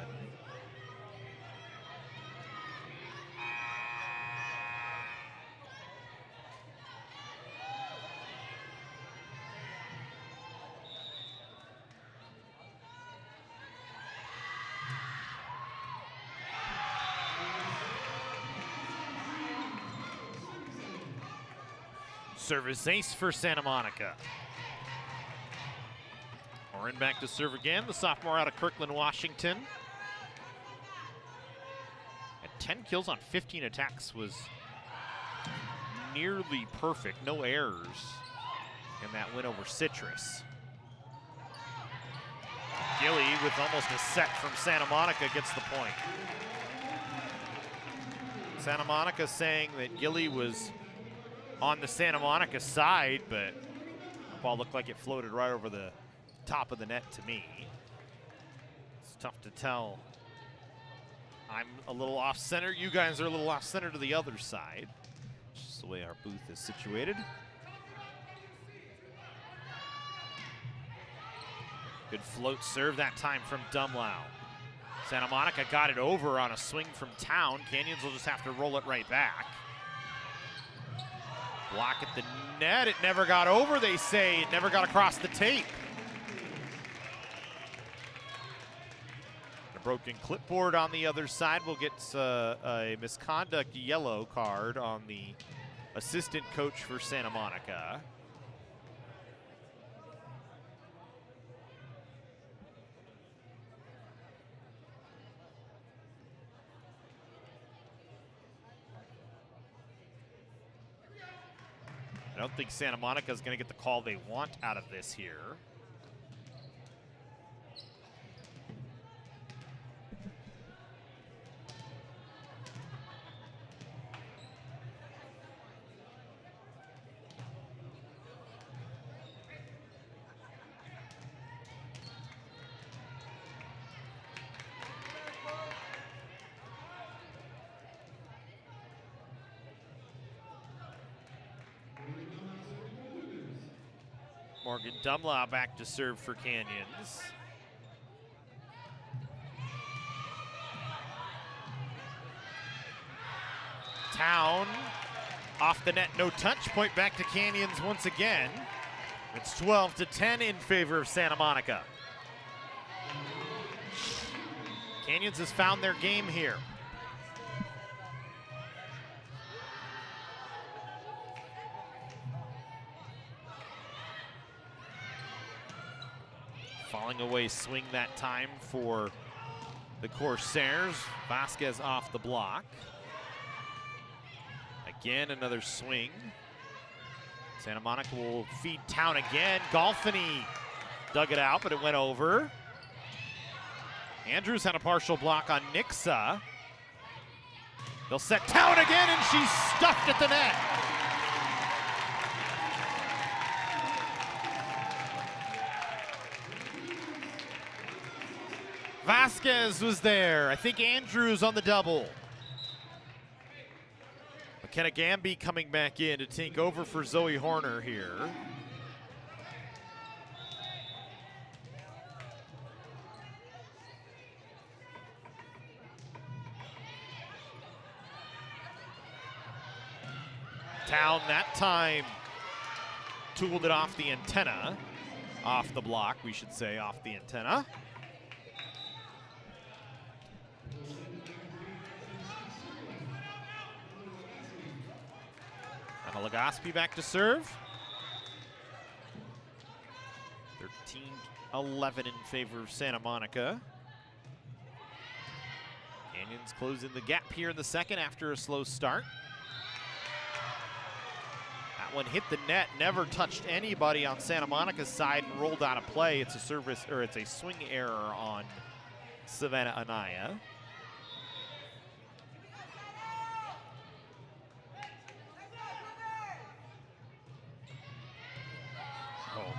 Service ace for Santa Monica. Oren back to serve again, the sophomore out of Kirkland, Washington. At 10 kills on 15 attacks, was nearly perfect, no errors in that win over Citrus. Gilly, with almost a set from Santa Monica, gets the point. Santa Monica saying that Gilly was on the Santa Monica side, but the ball looked like it floated right over the top of the net to me. It's tough to tell. I'm a little off center. You guys are a little off center to the other side. Just the way our booth is situated. Good float serve that time from Dumlau. Santa Monica got it over on a swing from Town. Canyons will just have to roll it right back. Block at the net. It never got over, they say. It never got across the tape. A broken clipboard on the other side will get a misconduct yellow card on the assistant coach for Santa Monica. I don't think Santa Monica is going to get the call they want out of this here. Morgan Dumlau back to serve for Canyons. Town off the net, no touch. Point back to Canyons once again. It's 12-10 in favor of Santa Monica. Canyons has found their game here. Falling away swing that time for the Corsairs. Vasquez off the block. Again, another swing. Santa Monica will feed Town again. Golfini dug it out, but it went over. Andrews had a partial block on Nixa. They'll set Town again, and she's stuffed at the net. Vasquez was there. I think Andrews on the double. McKenna Gamby coming back in to take over for Zoe Horner here. Town that time tooled it off the antenna. Off the block, we should say, off the antenna. Legaspi back to serve. 13-11 in favor of Santa Monica. Canyons closing the gap here in the second after a slow start. That one hit the net, never touched anybody on Santa Monica's side and rolled out of play. It's a service, or it's a swing error on Savannah Anaya.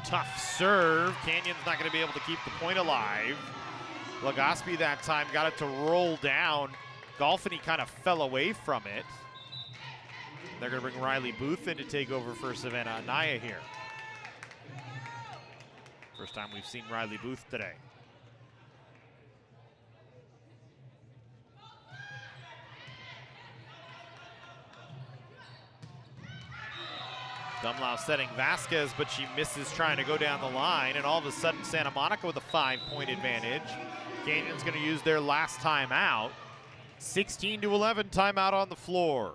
Tough serve. Canyon's not going to be able to keep the point alive. Legaspi that time got it to roll down. Golfini kind of fell away from it. They're going to bring Riley Booth in to take over for Savannah Anaya here. First time we've seen Riley Booth today. Dumlau setting Vasquez, but she misses trying to go down the line, and all of a sudden Santa Monica with a 5-point advantage. Canyon's going to use their last timeout. 16-11 timeout on the floor.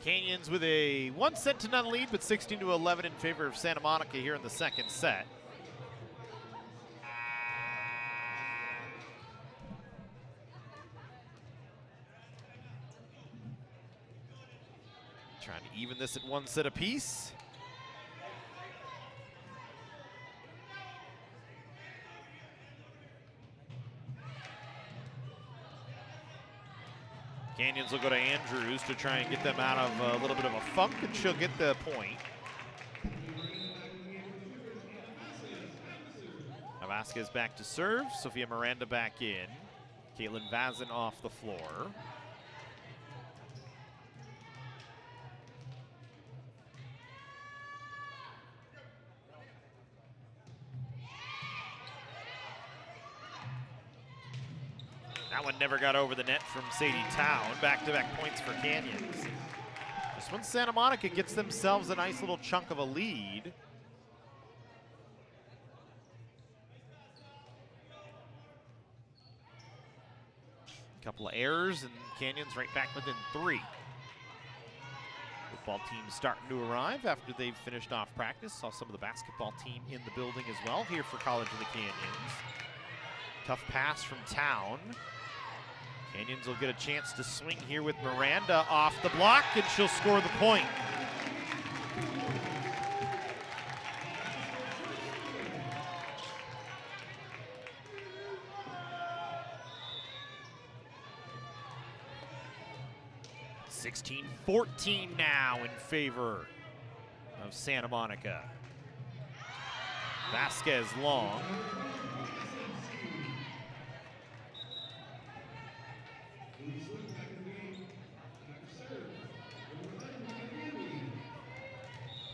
Canyons with a 1-0 lead, but 16-11 in favor of Santa Monica here in the second set. Trying to even this at 1 set apiece. Canyons will go to Andrews to try and get them out of a little bit of a funk, and she'll get the point. Now Vasquez back to serve. Sophia Miranda back in. Caitlin Vazin off the floor. That one never got over the net from Sadie Town. Back-to-back points for Canyons. This one, Santa Monica gets themselves a nice little chunk of a lead. Couple of errors, and Canyons right back within 3. Football team starting to arrive after they've finished off practice. Saw some of the basketball team in the building as well here for College of the Canyons. Tough pass from Town. Canyons will get a chance to swing here with Miranda off the block, and she'll score the point. (16-14) now in favor of Santa Monica. Vasquez long.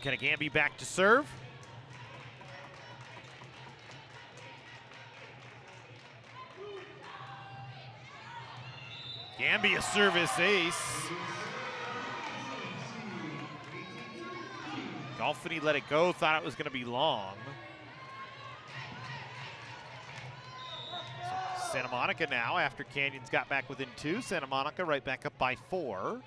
Kenagambi back to serve. Gambi a service ace. Golfini let it go, thought it was going to be long. So Santa Monica now, after Canyons got back within 2, Santa Monica right back up by 4.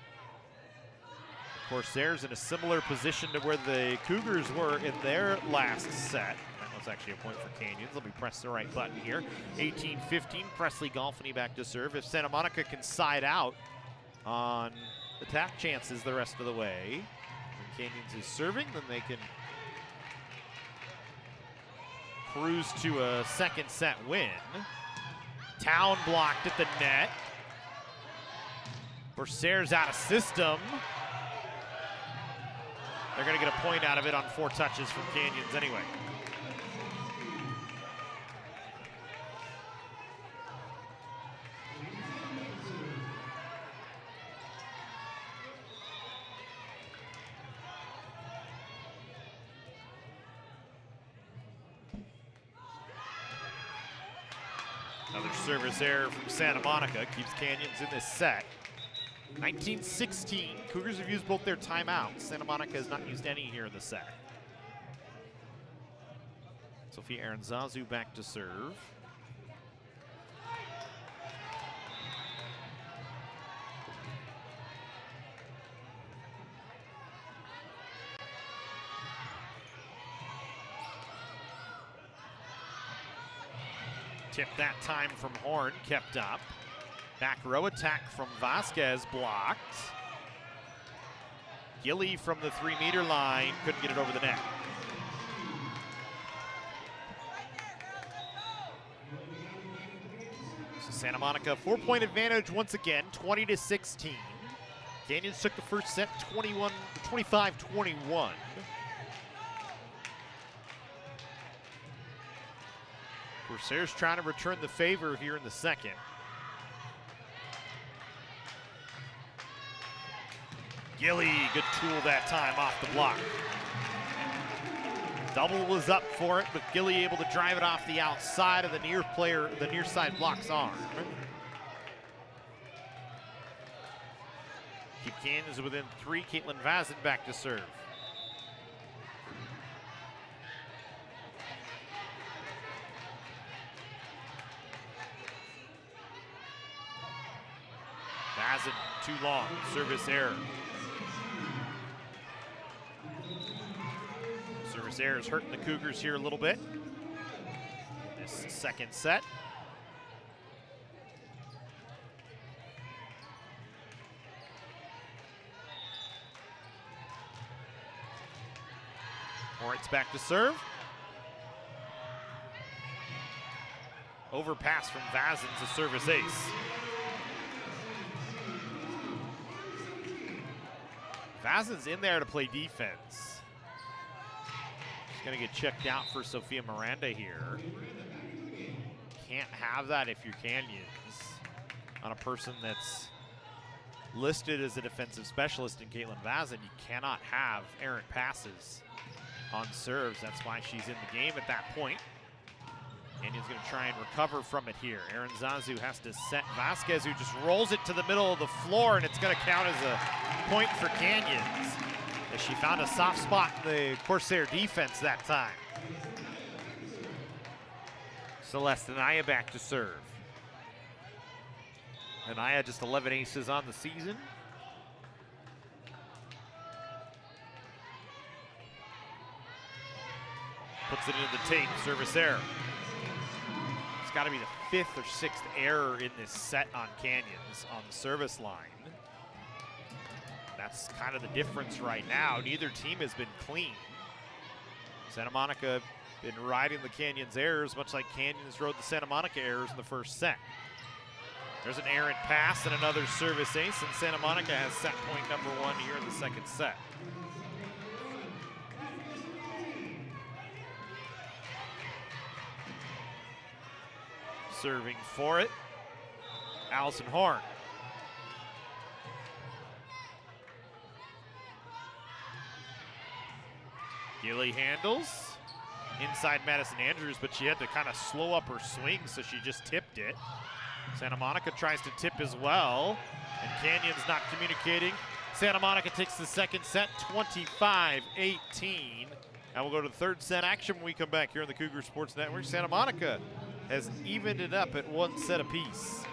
Corsairs in a similar position to where the Cougars were in their last set. That was actually a point for Canyons. Let me press the right button here. 18-15, Presley Golfini back to serve. If Santa Monica can side out on the tap chances the rest of the way, when Canyons is serving, then they can cruise to a second set win. Town blocked at the net. Corsairs out of system. They're going to get a point out of it on 4 touches from Canyons anyway. Another service error from Santa Monica keeps Canyons in this set. 19-16, Cougars have used both their timeouts. Santa Monica has not used any here in the set. Sophia Aranzazu back to serve. Tip that time from Horn, kept up. Back row attack from Vasquez, blocked. Gilly from the 3-meter line, couldn't get it over the net. So Santa Monica, 4-point advantage once again, 20-16. Canyons took the first set 25-21. Corsairs trying to return the favor here in the second. Gilly, good tool that time off the block. Double was up for it, but Gilly able to drive it off the outside of the near side block's arm. Keep Canyons within 3. Caitlin Vazin back to serve. Vazin too long, service error. Service error is hurting the Cougars here a little bit. This second set. Moritz back to serve. Overpass from Vazin's a service ace. Vazin's in there to play defense. She's gonna get checked out for Sophia Miranda here. Can't have that if you're Canyons on a person that's listed as a defensive specialist in Caitlin Vazin. You cannot have errant passes on serves. That's why she's in the game at that point. Canyons gonna try and recover from it here. Aaron Zazu has to set Vasquez, who just rolls it to the middle of the floor, and it's gonna count as a point for Canyons, as she found a soft spot in the Corsair defense that time. Celeste Anaya back to serve. Anaya just 11 aces on the season. Puts it into the tape, service error. It's got to be the 5th or 6th error in this set on Canyons on the service line. That's kind of the difference right now. Neither team has been clean. Santa Monica been riding the Canyons errors, much like Canyons rode the Santa Monica errors in the first set. There's an errant pass and another service ace, and Santa Monica has set point number 1 here in the second set. Serving for it, Allison Horn. Gilly handles. Inside Madison Andrews, but she had to kind of slow up her swing, so she just tipped it. Santa Monica tries to tip as well, and Canyons not communicating. Santa Monica takes the second set, 25-18. And we'll go to the third set action when we come back here on the Cougar Sports Network. Santa Monica has evened it up at 1 set apiece.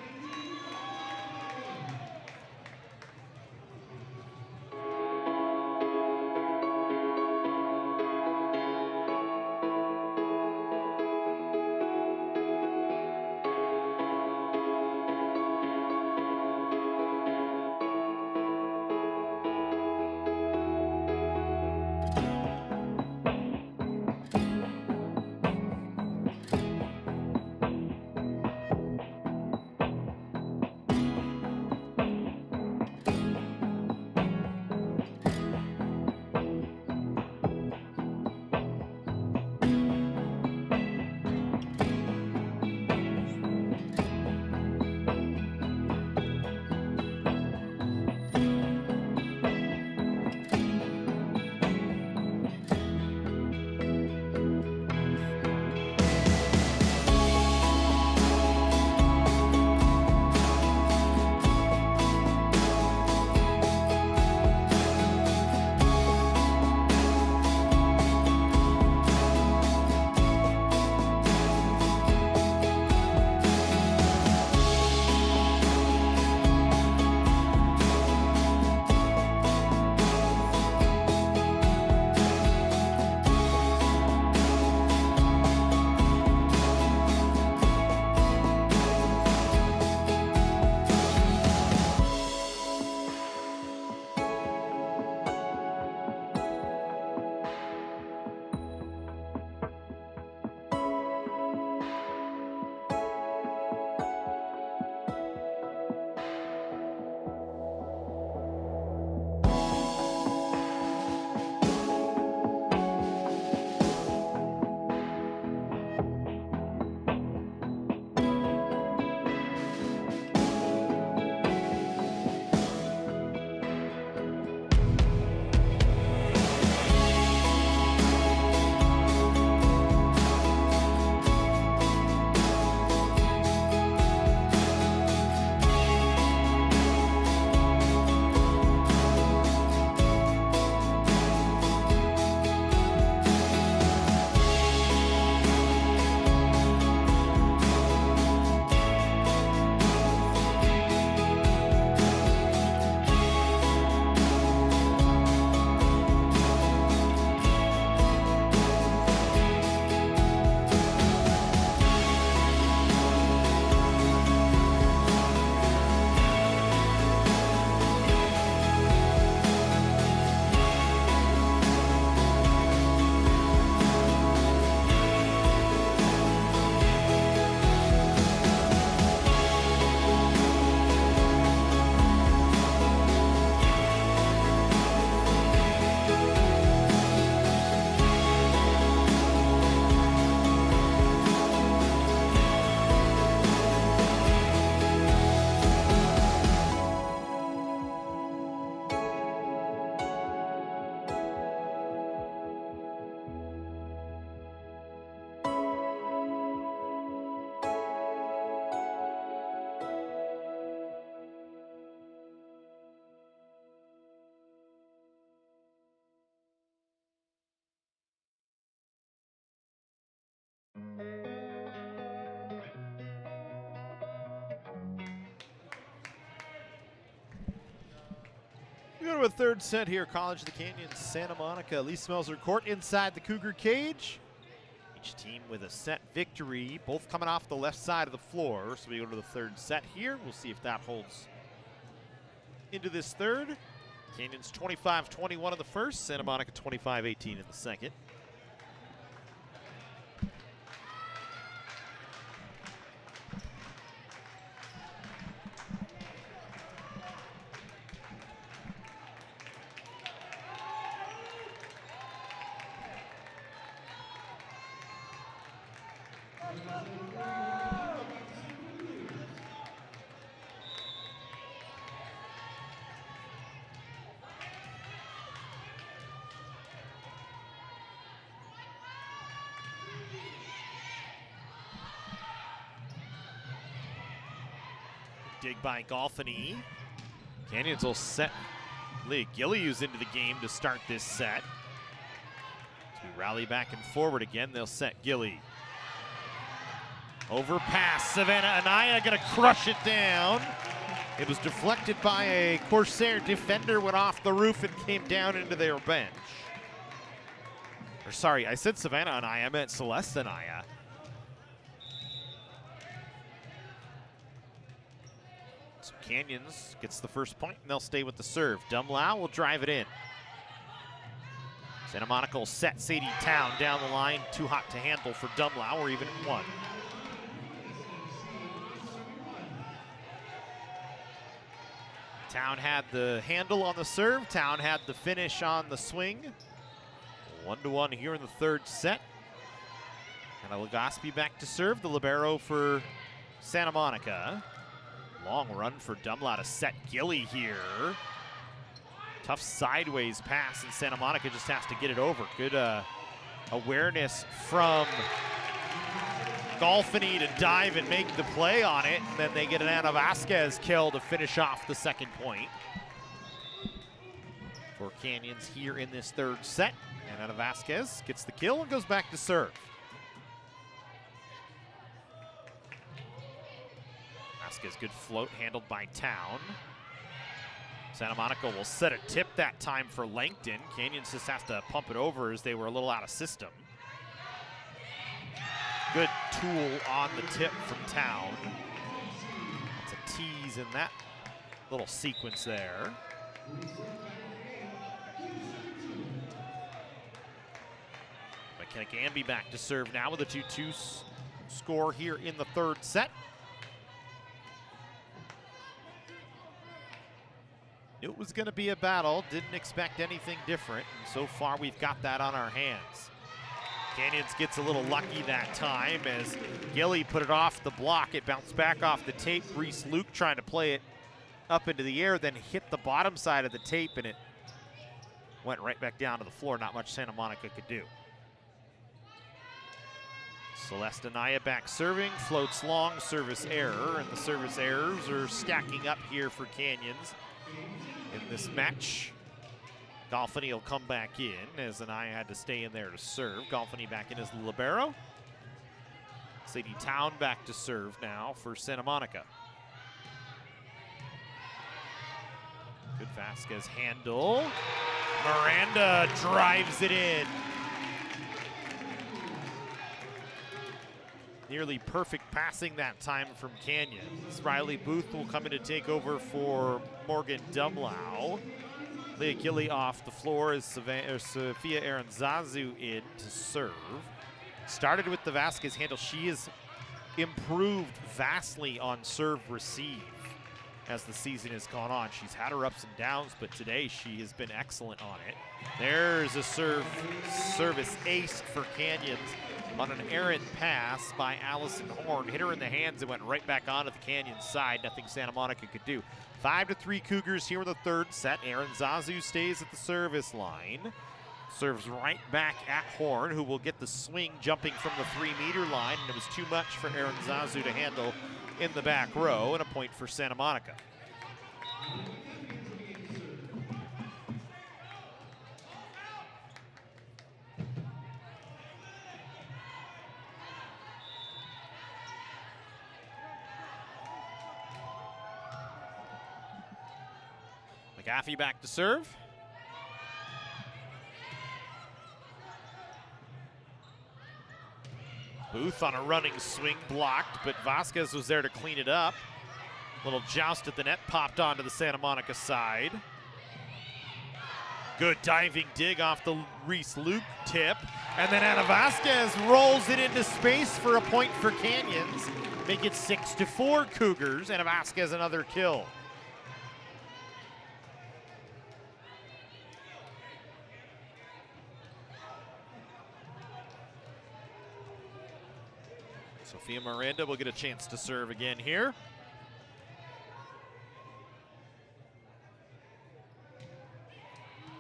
We go to a third set here. College of the Canyons, Santa Monica. Lee Smelser court inside the Cougar cage. Each team with a set victory, both coming off the left side of the floor. So we go to the third set here. We'll see if that holds into this third. Canyons 25-21 in the first, Santa Monica 25-18 in the second. Dig by Golfini. Canyons will set Leah Gillies into the game to start this set. To rally back and forward again, they'll set Gilly. Overpass, Savannah Anaya gonna crush it down. It was deflected by a Corsair defender, went off the roof and came down into their bench. Or sorry, I said Savannah Anaya, I meant Celeste Anaya. So Canyons gets the first point and they'll stay with the serve. Dumlau will drive it in. Santa Monica will set Sadie Town down the line. Too hot to handle for Dumlau, or even at one. Town had the handle on the serve. Town had the finish on the swing. 1-1 here in the third set. And Legaspi back to serve, the libero for Santa Monica. Long run for Dumlau to set Gilly here. Tough sideways pass, and Santa Monica just has to get it over. Good awareness from Golfini to dive and make the play on it, and then they get an Ana Vasquez kill to finish off the second point for Canyons here in this third set. And Ana Vasquez gets the kill and goes back to serve. Vasquez, good float handled by Town. Santa Monica will set a tip that time for Langton. Canyons just has to pump it over as they were a little out of system. Good tool on the tip from Town. That's a tease in that little sequence there. McKenna-Gamby back to serve now with a 2-2 score here in the third set. It was going to be a battle, didn't expect anything different, and so far we've got that on our hands. Canyons gets a little lucky that time as Gilly put it off the block. It bounced back off the tape. Reese Luke trying to play it up into the air, then hit the bottom side of the tape, and it went right back down to the floor. Not much Santa Monica could do. Celeste Anaya back serving, floats long, service error, and the service errors are stacking up here for Canyons in this match. Golfini will come back in as Anaya had to stay in there to serve. Golfini back in as the libero. Sadie Town back to serve now for Santa Monica. Good Vasquez handle. Miranda drives it in. Nearly perfect passing that time from Canyons. Riley Booth will come in to take over for Morgan Dumlau. Leah Gilly off the floor as Sophia Aranzazu in to serve. Started with the Vasquez handle. She has improved vastly on serve receive as the season has gone on. She's had her ups and downs, but today she has been excellent on it. There's a service ace for Canyons on an errant pass by Allison Horn. Hit her in the hands and went right back onto the Canyons side. Nothing Santa Monica could do. 5-3 Cougars here in the third set. Aranzazu stays at the service line. Serves right back at Horn, who will get the swing jumping from the 3-meter line, and it was too much for Aranzazu to handle in the back row, and a point for Santa Monica. McAfee back to serve. Booth on a running swing, blocked, but Vasquez was there to clean it up. Little joust at the net, popped onto the Santa Monica side. Good diving dig off the Reese-Luke tip. And then Ana Vasquez rolls it into space for a point for Canyons. Make it 6-4 Cougars. Ana Vasquez another kill. Sophia Miranda will get a chance to serve again here.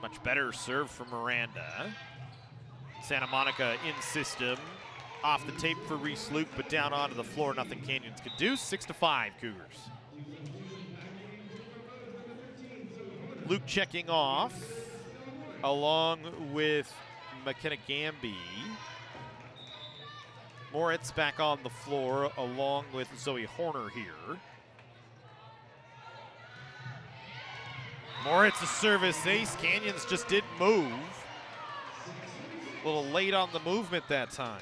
Much better serve from Miranda. Santa Monica in system. Off the tape for Reese-Luke, but down onto the floor. Nothing Canyons could do. 6-5 Cougars. Luke checking off, along with McKenna Gamby. Moritz back on the floor, along with Zoe Horner here. Moritz a service ace. Canyons just didn't move. A little late on the movement that time.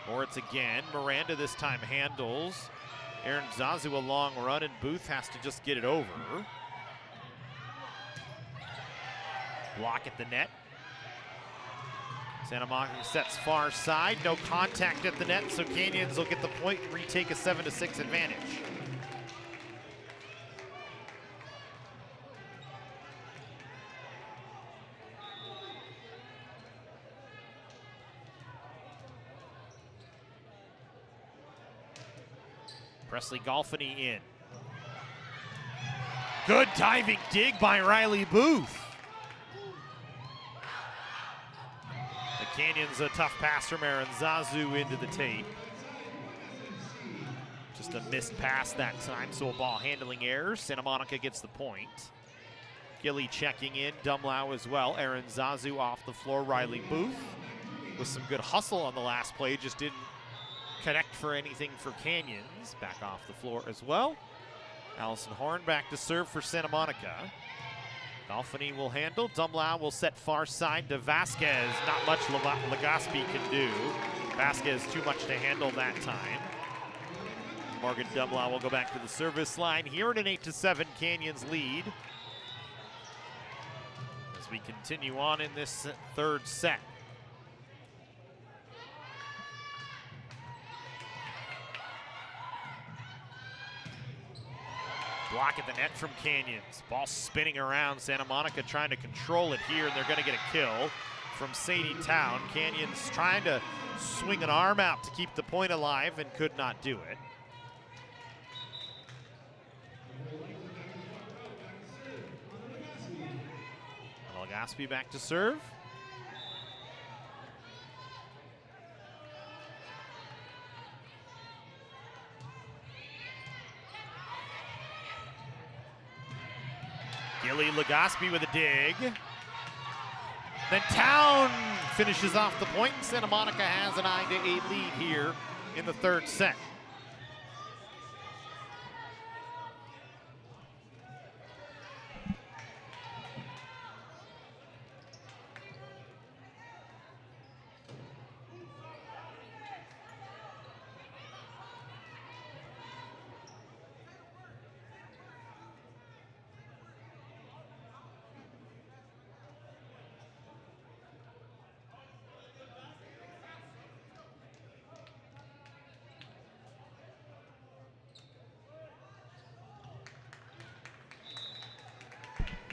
Moritz again. Miranda this time handles. Aaron Zazu a long run, and Booth has to just get it over. Block at the net. Santa Monica sets far side. No contact at the net, so Canyons will get the point and retake a 7-6 advantage. Presley Golfany in. Good diving dig by Riley Booth. The Canyons a tough pass from Aaron Zazu into the tape. Just a missed pass that time, so a ball handling error. Santa Monica gets the point. Gilly checking in, Dumlau as well. Aaron Zazu off the floor, Riley Booth with some good hustle on the last play, just didn't connect for anything for Canyons. Back off the floor as well. Allison Horn back to serve for Santa Monica. Golfany will handle. Dumlau will set far side to Vasquez. Not much Legaspi can do. Vasquez too much to handle that time. Morgan Dumlau will go back to the service line here in an 8-7 Canyons lead. As we continue on in this third set. Block at the net from Canyons. Ball spinning around. Santa Monica trying to control it here, and they're going to get a kill from Sadie Town. Canyons trying to swing an arm out to keep the point alive and could not do it. Legaspi back to serve. Gilly Legaspi with a dig. Then Town finishes off the point, and Santa Monica has a 9-8 lead here in the third set.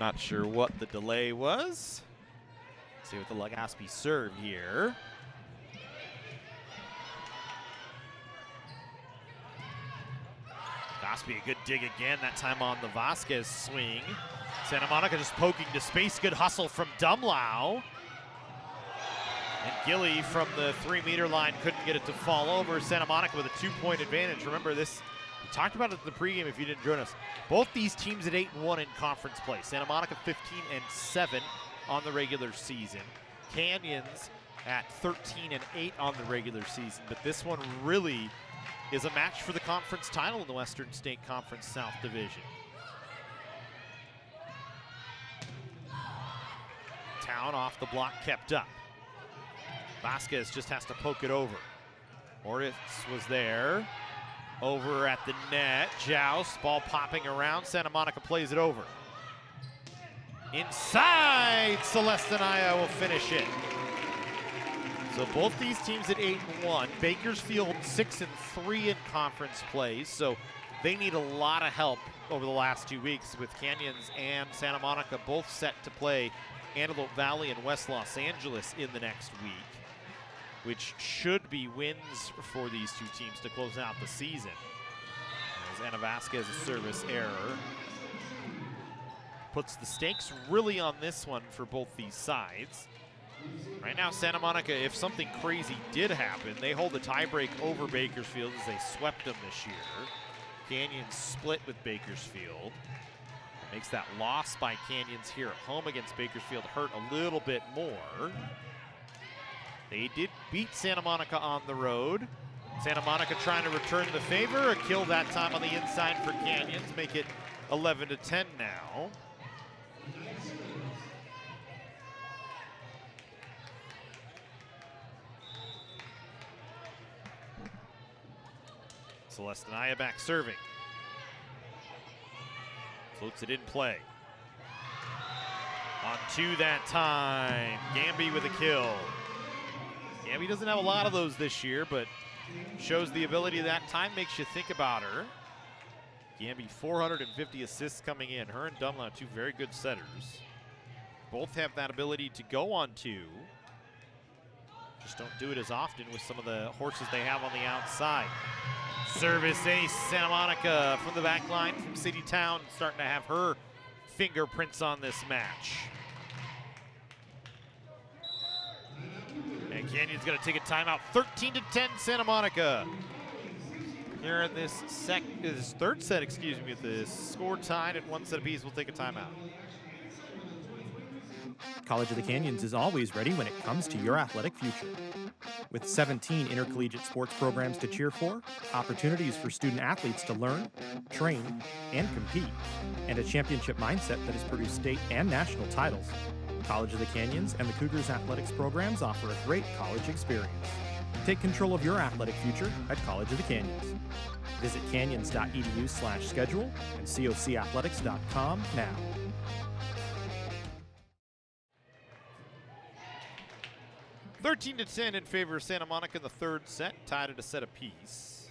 Not sure what the delay was. See what the Legaspi serve here. Legaspi a good dig again, that time on the Vasquez swing. Santa Monica just poking to space, good hustle from Dumlau. And Gilly from the 3-meter line couldn't get it to fall over. Santa Monica with a 2-point advantage. Remember this, we talked about it in the pregame if you didn't join us. Both these teams at 8-1 in conference play. Santa Monica 15-7 on the regular season. Canyons at 13-8 on the regular season, but this one really is a match for the conference title in the Western State Conference South Division. Town off the block, kept up. Vasquez just has to poke it over. Moritz was there. Over at the net, Joust, ball popping around. Santa Monica plays it over. Inside, Celestinaya will finish it. So both these teams at 8-1. Bakersfield 6-3 in conference play, so they need a lot of help over the last 2 weeks with Canyons and Santa Monica both set to play Antelope Valley and West Los Angeles in the next week, which should be wins for these two teams to close out the season. As Ana Vasquez's service error puts the stakes really on this one for both these sides. Right now, Santa Monica, if something crazy did happen, they hold the tiebreak over Bakersfield as they swept them this year. Canyons split with Bakersfield. Makes that loss by Canyons here at home against Bakersfield hurt a little bit more. They did beat Santa Monica on the road. Santa Monica trying to return the favor. A kill that time on the inside for Canyons. Make it 11-10 now. Celestinaya back serving. Floats it in play. On two that time. Gamby with a kill. Gamby doesn't have a lot of those this year, but shows the ability that time, makes you think about her. Gamby, 450 assists coming in. Her and Dunlap, two very good setters. Both have that ability to go on two. Just don't do it as often with some of the horses they have on the outside. Service ace, Santa Monica from the back line from City Town, starting to have her fingerprints on this match. And Canyon's gonna take a timeout. 13-10 Santa Monica. Here in this third set, excuse me, with the score tied at 1 set apiece, we'll take a timeout. College of the Canyons is always ready when it comes to your athletic future. With 17 intercollegiate sports programs to cheer for, opportunities for student athletes to learn, train, and compete, and a championship mindset that has produced state and national titles, College of the Canyons and the Cougars athletics programs offer a great college experience. Take control of your athletic future at College of the Canyons. Visit canyons.edu/schedule and cocathletics.com now. Thirteen to 10 in favor of Santa Monica in the third set, tied at a set apiece.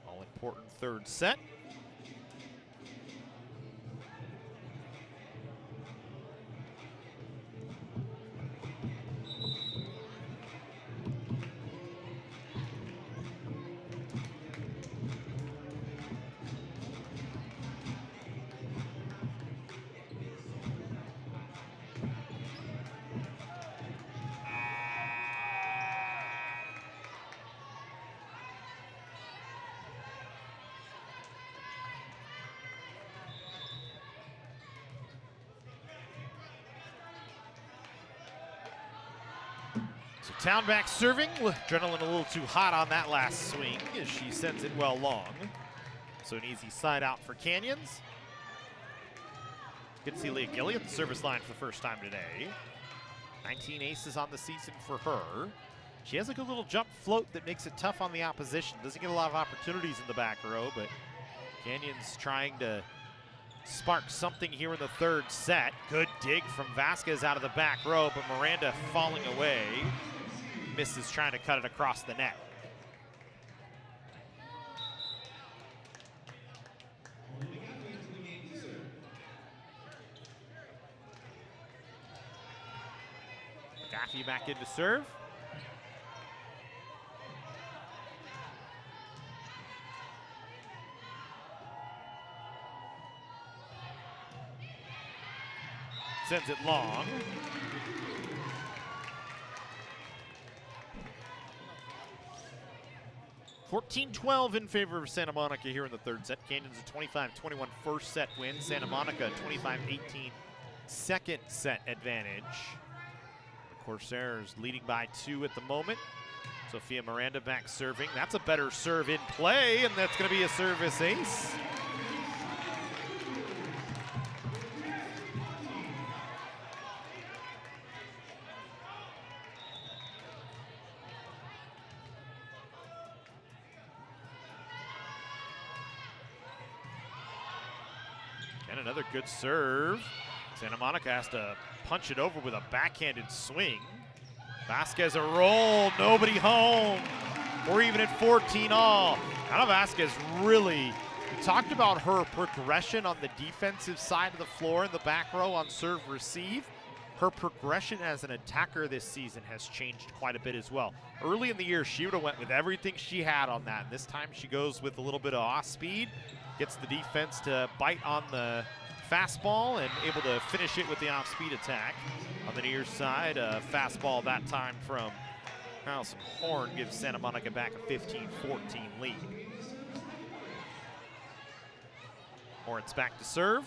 All important third set. So Town back serving, with adrenaline a little too hot on that last swing as she sends it well long. So an easy side out for Canyons. Good to see Leah Gilly at the service line for the first time today. 19 aces on the season for her. She has a good little jump float that makes it tough on the opposition. Doesn't get a lot of opportunities in the back row, but Canyons trying to spark something here in the third set. Good dig from Vasquez out of the back row, but Miranda falling away. Misses trying to cut it across the net. McAfee back in to serve. Sends it long. (14-12) in favor of Santa Monica here in the third set. Canyons a 25-21 first set win. Santa Monica 25-18 second set advantage. The Corsairs leading by 2 at the moment. Sophia Miranda back serving. That's a better serve in play, and that's going to be a service ace. And another good serve. Santa Monica has to punch it over with a backhanded swing. Vasquez a roll, nobody home. We're even at 14 all. Ana Vasquez really, we talked about her progression on the defensive side of the floor in the back row on serve receive. Her progression as an attacker this season has changed quite a bit as well. Early in the year, she would have went with everything she had on that. And this time she goes with a little bit of off speed, gets the defense to bite on the fastball and able to finish it with the off-speed attack. On the near side, a fastball that time from Allison Horn gives Santa Monica back a 15-14 lead. Horn's back to serve.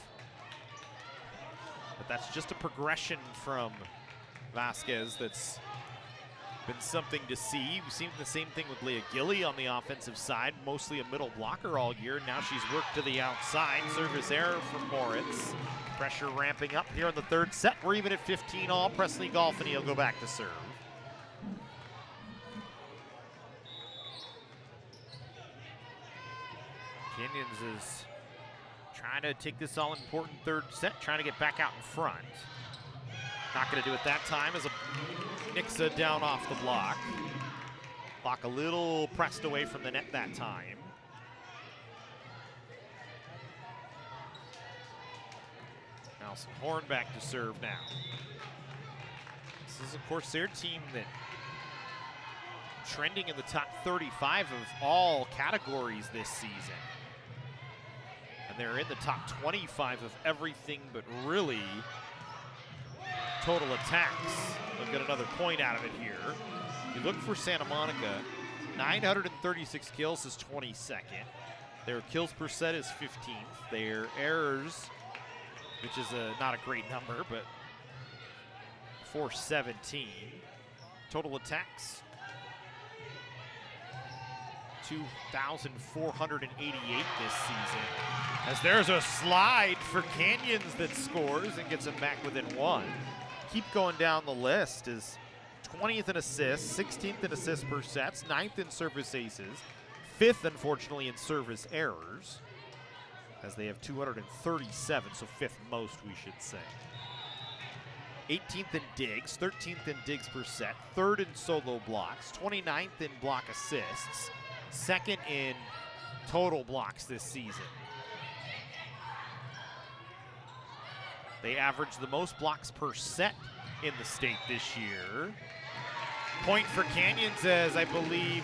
But that's just a progression from Vasquez that's been something to see. We've seen the same thing with Leah Gilly on the offensive side, mostly a middle blocker all year. Now she's worked to the outside. Service error from Moritz. Pressure ramping up here in the third set. We're even at 15 all. Presley Golfany will go back to serve. Canyons is trying to take this all-important third set, trying to get back out in front. Not going to do it that time as a Nixa down off the block. Block a little pressed away from the net that time. Allison Horn back to serve now. This is a Corsair team that trending in the top 35 of all categories this season. And they're in the top 25 of everything but really total attacks. They'll get another point out of it here. You look for Santa Monica, 936 kills is 22nd. Their kills per set is 15th. Their errors, which is not a great number, but 417. Total attacks, 2,488 this season. As there's a slide for Canyons that scores and gets them back within 1. Keep going down the list is 20th in assists, 16th in assists per sets, 9th in service aces, 5th unfortunately in service errors, as they have 237, so 5th most we should say. 18th in digs, 13th in digs per set, 3rd in solo blocks, 29th in block assists, 2nd in total blocks this season. They average the most blocks per set in the state this year. Point for Canyons as I believe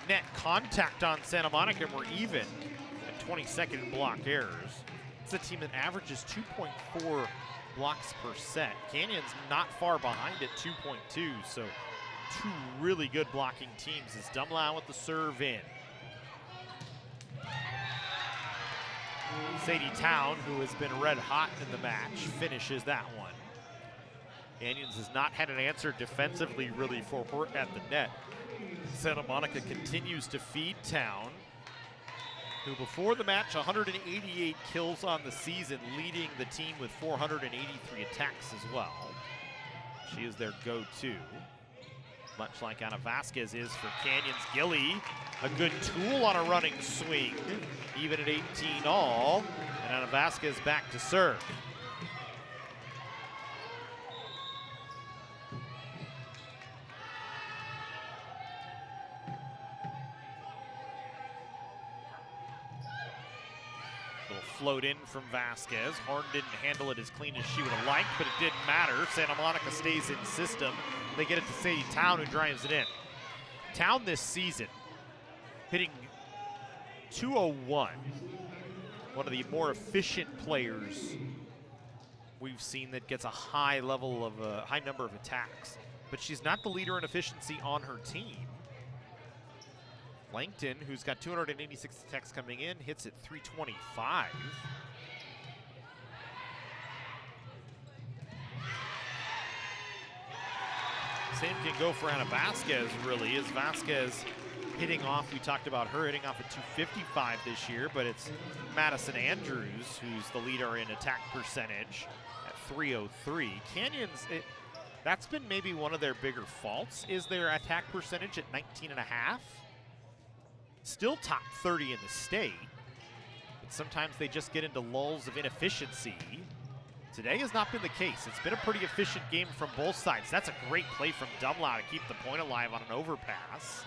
net contact on Santa Monica were even at 22nd in block errors. It's a team that averages 2.4 blocks per set. Canyons not far behind at 2.2, so two really good blocking teams as Dumlau with the serve in. Sadie Town, who has been red hot in the match, finishes that one. Canyons has not had an answer defensively really for her at the net. Santa Monica continues to feed Town, who before the match 188 kills on the season, leading the team with 483 attacks as well. She is their go-to, much like Ana Vasquez is for Canyons. Gilly, a good tool on a running swing, even at 18 all, and Ana Vasquez back to serve. Little float in from Vasquez. Horn didn't handle it as clean as she would have liked, but it didn't matter. Santa Monica stays in system. They get it to Sadie Town, who drives it in. Town this season hitting .201, one of the more efficient players we've seen that gets a high level of a high number of attacks, but she's not the leader in efficiency on her team. Langton, who's got 286 attacks coming in, hits at 325. same can go for Anna Vasquez, really, as Vasquez hitting off. We talked about her hitting off at 255 this year, but it's Madison Andrews who's the leader in attack percentage at 303. Canyons, that's been maybe one of their bigger faults, is their attack percentage at 19.5. Still top 30 in the state, but sometimes they just get into lulls of inefficiency. Today has not been the case. It's been a pretty efficient game from both sides. That's a great play from Dumlau to keep the point alive on an overpass.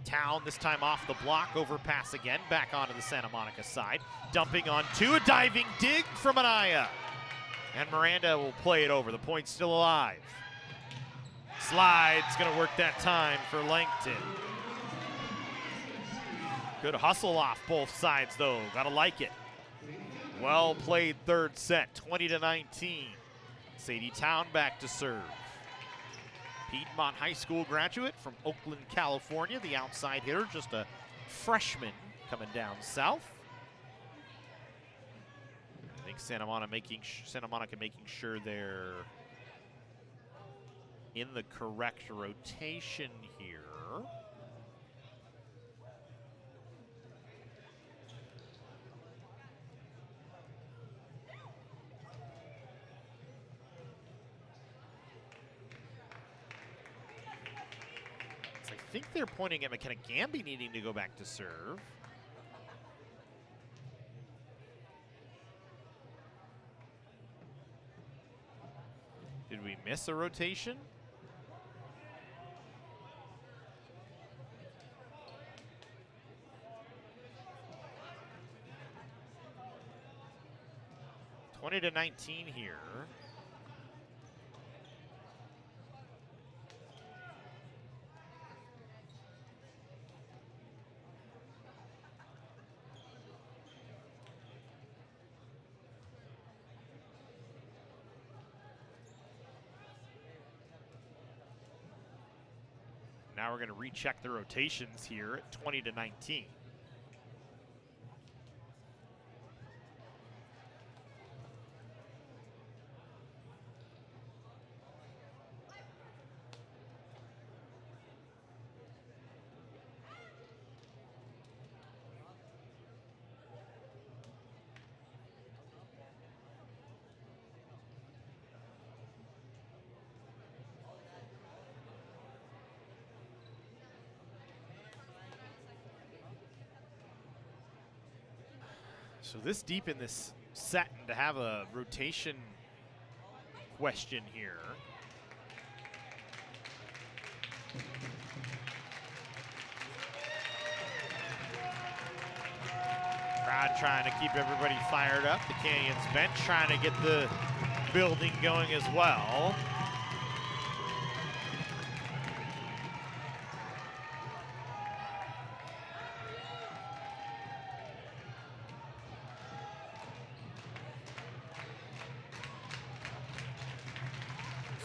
Town this time off the block, overpass again, back onto the Santa Monica side. Dumping on two, a diving dig from Anaya. And Miranda will play it over. The point's still alive. Slide's gonna work that time for Langton. Good hustle off both sides though, gotta like it. Well played third set, 20-19. Sadie Town back to serve. Piedmont High School graduate from Oakland, California, the outside hitter, just a freshman coming down south. I think Santa Monica making sure they're in the correct rotation here. I think they're pointing at McKenna Gamby needing to go back to serve. Did we miss a rotation? (20-19) here. Now we're going to recheck the rotations here at 20-19. So this deep in this set, and to have a rotation question here. Crowd trying to keep everybody fired up. The Canyons bench trying to get the building going as well.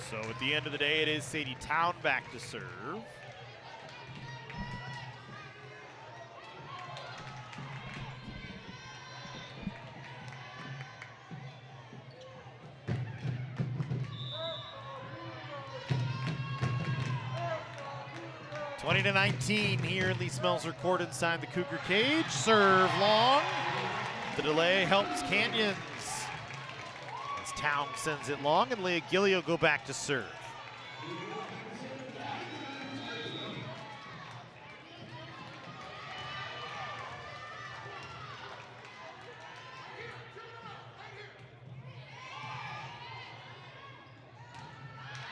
So at the end of the day, it is Sadie Town back to serve. (20-19) here in the Smelser court inside the Cougar cage. Serve long. The delay helps Canyons. Town sends it long, and Leah Gilly will go back to serve.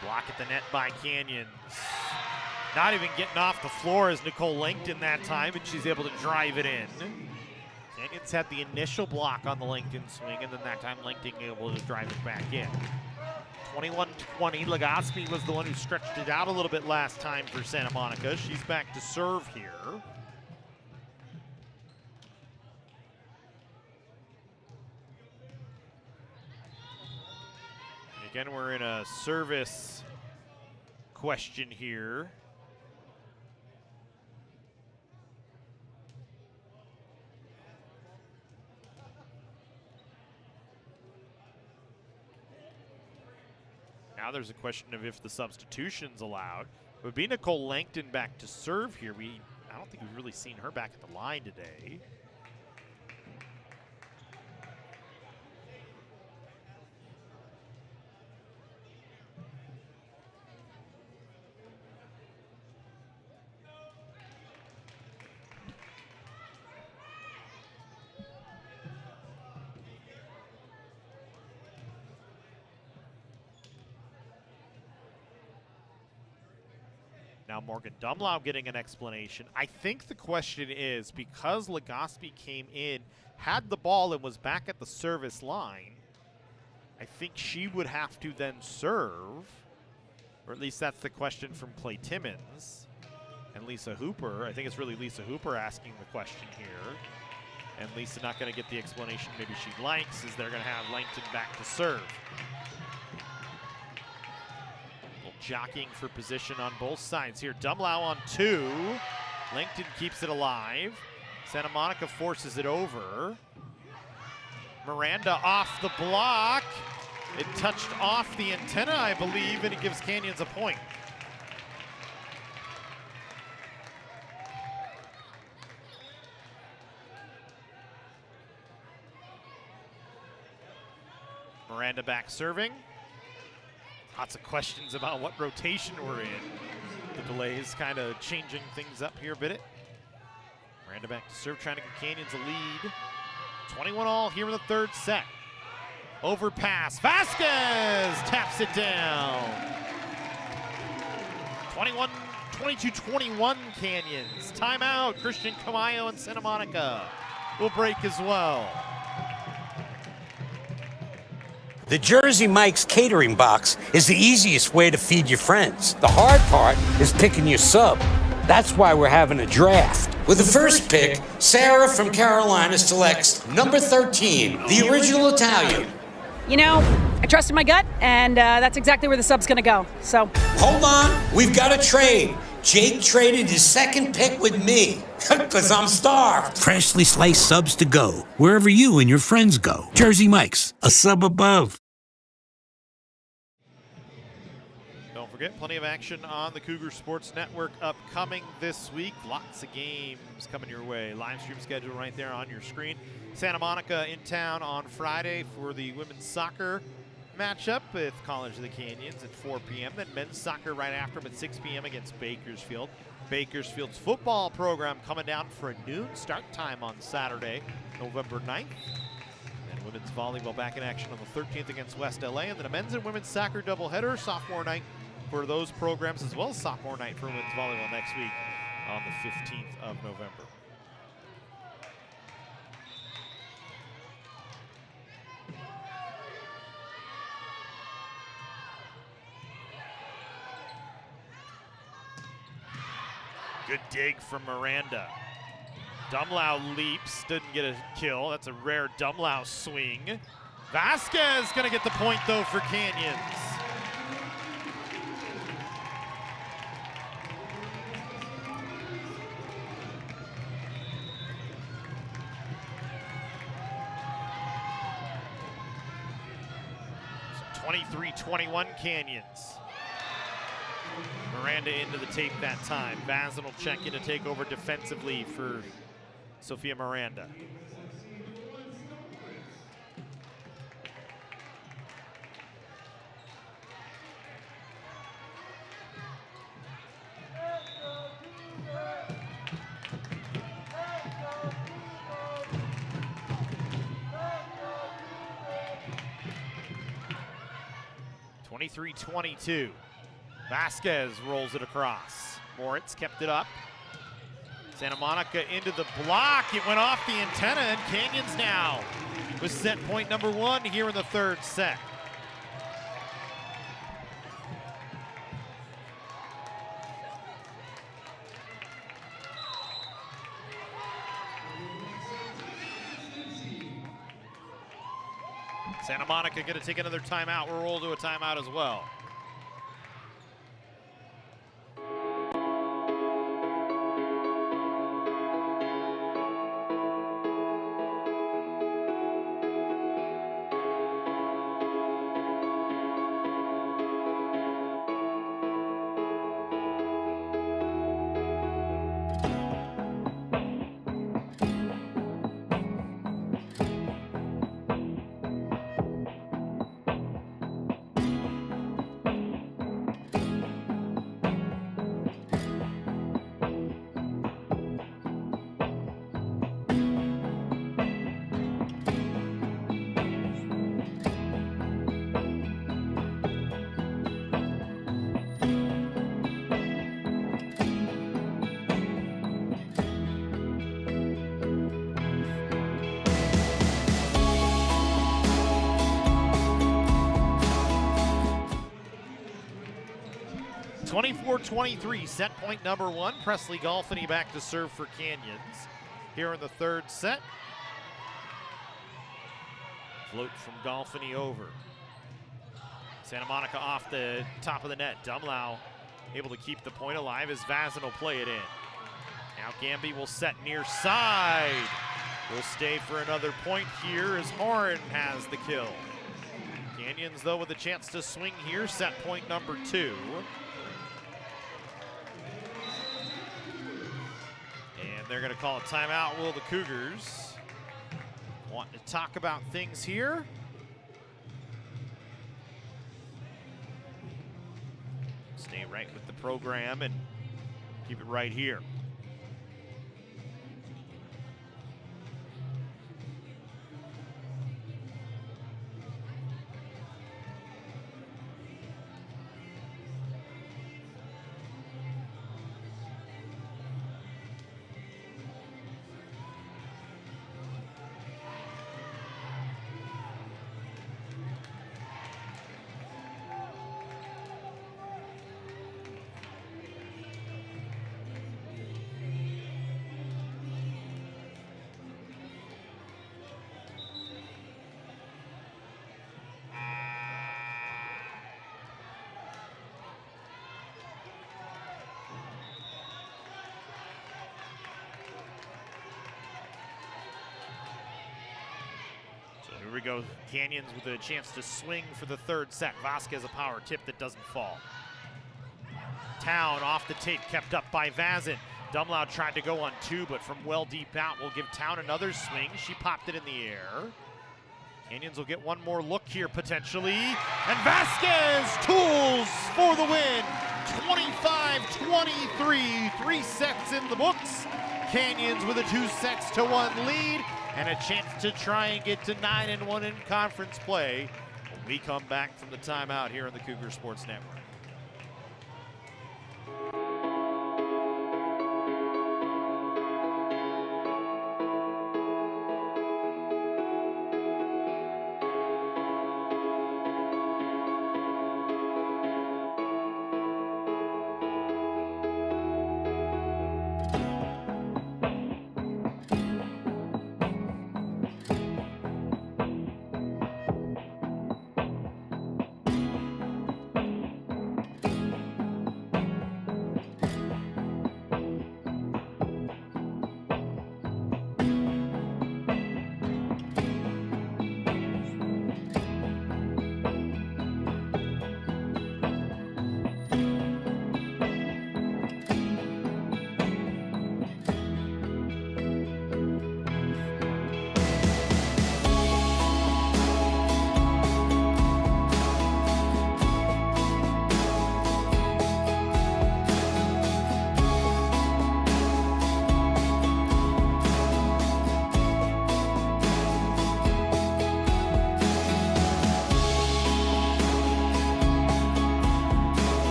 Block at the net by Canyons. Not even getting off the floor as Nicole Langton that time, and she's able to drive it in. Canyons had the initial block on the Langton swing, and then that time Langton able to drive it back in. 21-20, Legaspi was the one who stretched it out a little bit last time for Santa Monica. She's back to serve here. And again, we're in a service question here. Now there's a question of if the substitution's allowed. It would be Nicole Langton back to serve here. I don't think we've really seen her back at the line today. Now Morgan Dumlau getting an explanation. I think the question is, because Legaspi came in, had the ball and was back at the service line, I think she would have to then serve, or at least that's the question from Clay Timmons and Lisa Hooper. I think it's really Lisa Hooper asking the question here. And Lisa not going to get the explanation maybe she likes, is they're going to have Langton back to serve. Jockeying for position on both sides here. Dumlau on 2. Langton keeps it alive. Santa Monica forces it over. Miranda off the block. It touched off the antenna, I believe, and it gives Canyons a point. Miranda back serving. Lots of questions about what rotation we're in. The delay is kind of changing things up here a bit. Miranda back to serve, trying to give Canyons a lead. 21-all here in the third set. Overpass, Vasquez taps it down. 22-21 Canyons. Timeout, Christian Camayo and Santa Monica will break as well. The Jersey Mike's catering box is the easiest way to feed your friends. The hard part is picking your sub. That's why we're having a draft. With the first pick, Sarah from Carolina selects number 13, the original Italian. You know, I trusted my gut, and that's exactly where the sub's gonna go, so. Hold on, we've got a trade. Jake traded his second pick with me, because I'm starved. Freshly sliced subs to go, wherever you and your friends go. Jersey Mike's, a sub above. Don't forget, plenty of action on the Cougar Sports Network upcoming this week. Lots of games coming your way. Live stream schedule right there on your screen. Santa Monica in town on Friday for the women's soccer matchup with College of the Canyons at 4 p.m. Then men's soccer right after them at 6 p.m. against Bakersfield. Bakersfield's football program coming down for a noon start time on Saturday, November 9th. And women's volleyball back in action on the 13th against West LA. And then a men's and women's soccer doubleheader, sophomore night for those programs, as well as sophomore night for women's volleyball next week on the 15th of November. Good dig from Miranda. Dumlau leaps, didn't get a kill. That's a rare Dumlau swing. Vasquez gonna get the point though for Canyons. So 23-21 Canyons. Miranda into the tape that time. Vazin will check in to take over defensively for Sophia Miranda. (23-22). Vasquez rolls it across. Moritz kept it up. Santa Monica into the block. It went off the antenna, and Canyons now with set point number 1 here in the third set. Santa Monica going to take another timeout. We'll roll to a timeout as well. 24-23, set point number 1. Presley Golfany back to serve for Canyons here in the third set. Float from Golfany over. Santa Monica off the top of the net. Dumlau able to keep the point alive as Vazin will play it in. Now Gamby will set near side. Will stay for another point here as Horn has the kill. Canyons, though, with a chance to swing here, set point number 2. And they're going to call a timeout, will the Cougars. Wanting to talk about things here. Stay right with the program and keep it right here. Here we go, Canyons with a chance to swing for the third set. Vasquez a power tip that doesn't fall. Town off the tape, kept up by Vazin. Dumlau tried to go on 2, but from well deep out will give Town another swing. She popped it in the air. Canyons will get one more look here potentially. And Vasquez tools for the win. 25-23, 3 sets in the books. Canyons with a 2-1 lead and a chance to try and get to 9-1 in conference play when we come back from the timeout here on the Cougar Sports Network.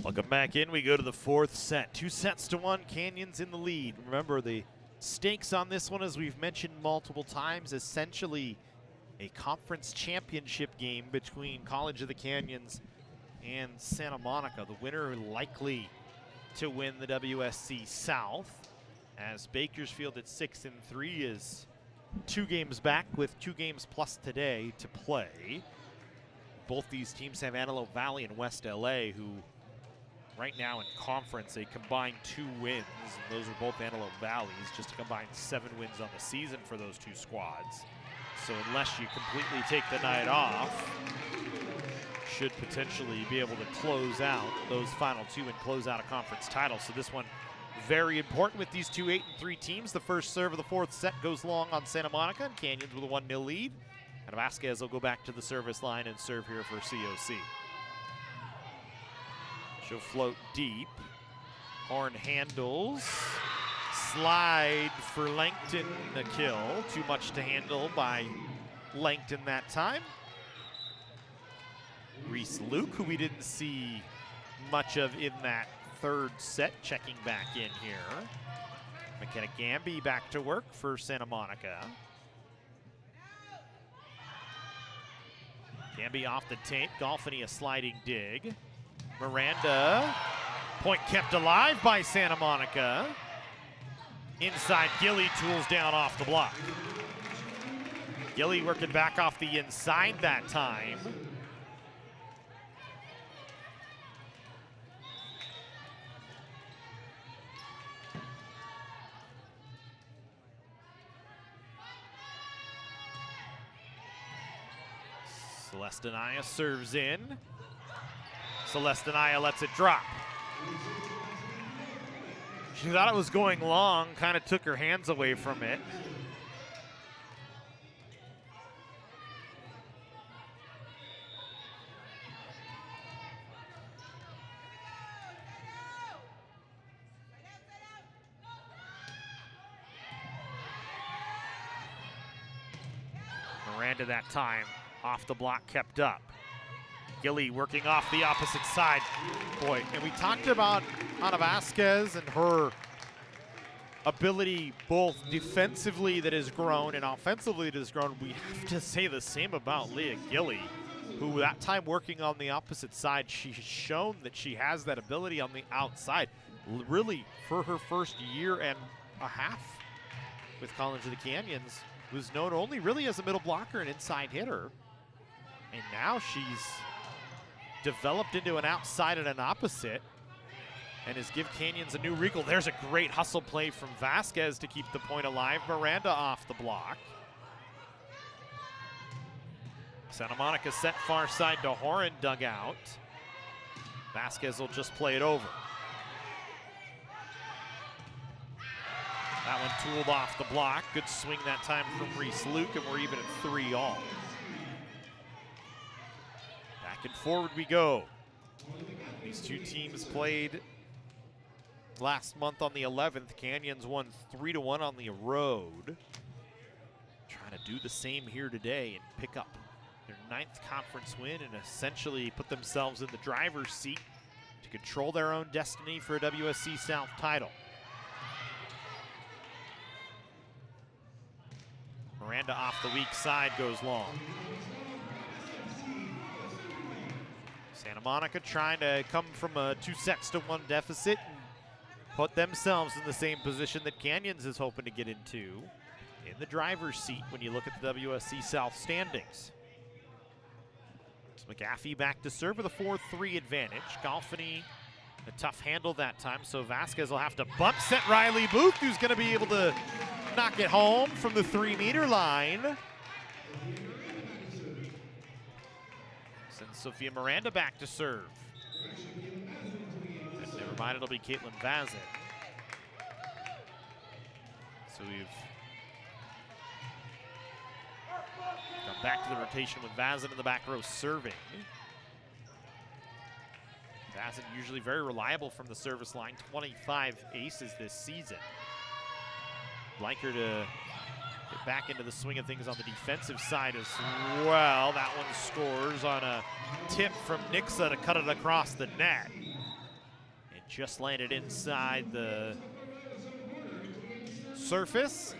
Welcome back in. We go to the fourth set. 2-1, Canyons in the lead. Remember, the stakes on this one, as we've mentioned multiple times, essentially a conference championship game between College of the Canyons and Santa Monica. The winner likely to win the WSC South, as Bakersfield at 6-3 is 2 games back with 2 games plus today to play. Both these teams have Antelope Valley and West LA, who right now in conference, a combined 2 wins, and those are both Antelope Valleys, just a combined 7 wins on the season for those 2 squads. So unless you completely take the night off, should potentially be able to close out those final 2 and close out a conference title. So this one very important with these 2 8-3 teams. The first serve of the fourth set goes long on Santa Monica, and Canyons with a 1-0 lead. And Vasquez will go back to the service line and serve here for COC. She'll float deep. Horn handles. Slide for Langton, a kill. Too much to handle by Langton that time. Reese Luke, who we didn't see much of in that third set, checking back in here. McKenna Gamby back to work for Santa Monica. Gamby off the tape. Golfany a sliding dig. Miranda, point kept alive by Santa Monica. Inside, Gilly tools down off the block. Gilly working back off the inside that time. Celestinaya serves in. Celestinaya lets it drop. She thought it was going long, kind of took her hands away from it. Miranda that time, off the block, kept up. Gilly working off the opposite side. Boy, and we talked about Ana Vasquez and her ability both defensively that has grown and offensively that has grown. We have to say the same about Leah Gilly, who that time working on the opposite side, she's shown that she has that ability on the outside. Really, for her first year and a half with College of the Canyons, was known only really as a middle blocker and inside hitter. And now she's developed into an outside and an opposite and has give Canyons a new wrinkle. There's a great hustle play from Vasquez to keep the point alive. Miranda off the block. Santa Monica set far side to Horan, dug out. Vasquez will just play it over. That one tooled off the block. Good swing that time from Reese Luke, and we're even at 3-all. Back and forward we go. These two teams played last month on the 11th. Canyons won 3-1 on the road. Trying to do the same here today and pick up their 9th conference win and essentially put themselves in the driver's seat to control their own destiny for a WSC South title. Miranda off the weak side goes long. Santa Monica trying to come from a 2-1 deficit and put themselves in the same position that Canyons is hoping to get into, in the driver's seat when you look at the WSC South standings. It's McAfee back to serve with a 4-3 advantage. Golfany, a tough handle that time, so Vasquez will have to bump set Riley Booth, who's going to be able to knock it home from the 3-meter line. Sends Sophia Miranda back to serve. And never mind, it'll be Caitlin Vazin. So we've come back to the rotation with Vazin in the back row serving. Vazin usually very reliable from the service line, 25 aces this season. Like her to get back into the swing of things on the defensive side as well. That one scores on a tip from Nixa to cut it across the net. Just landed inside the surface.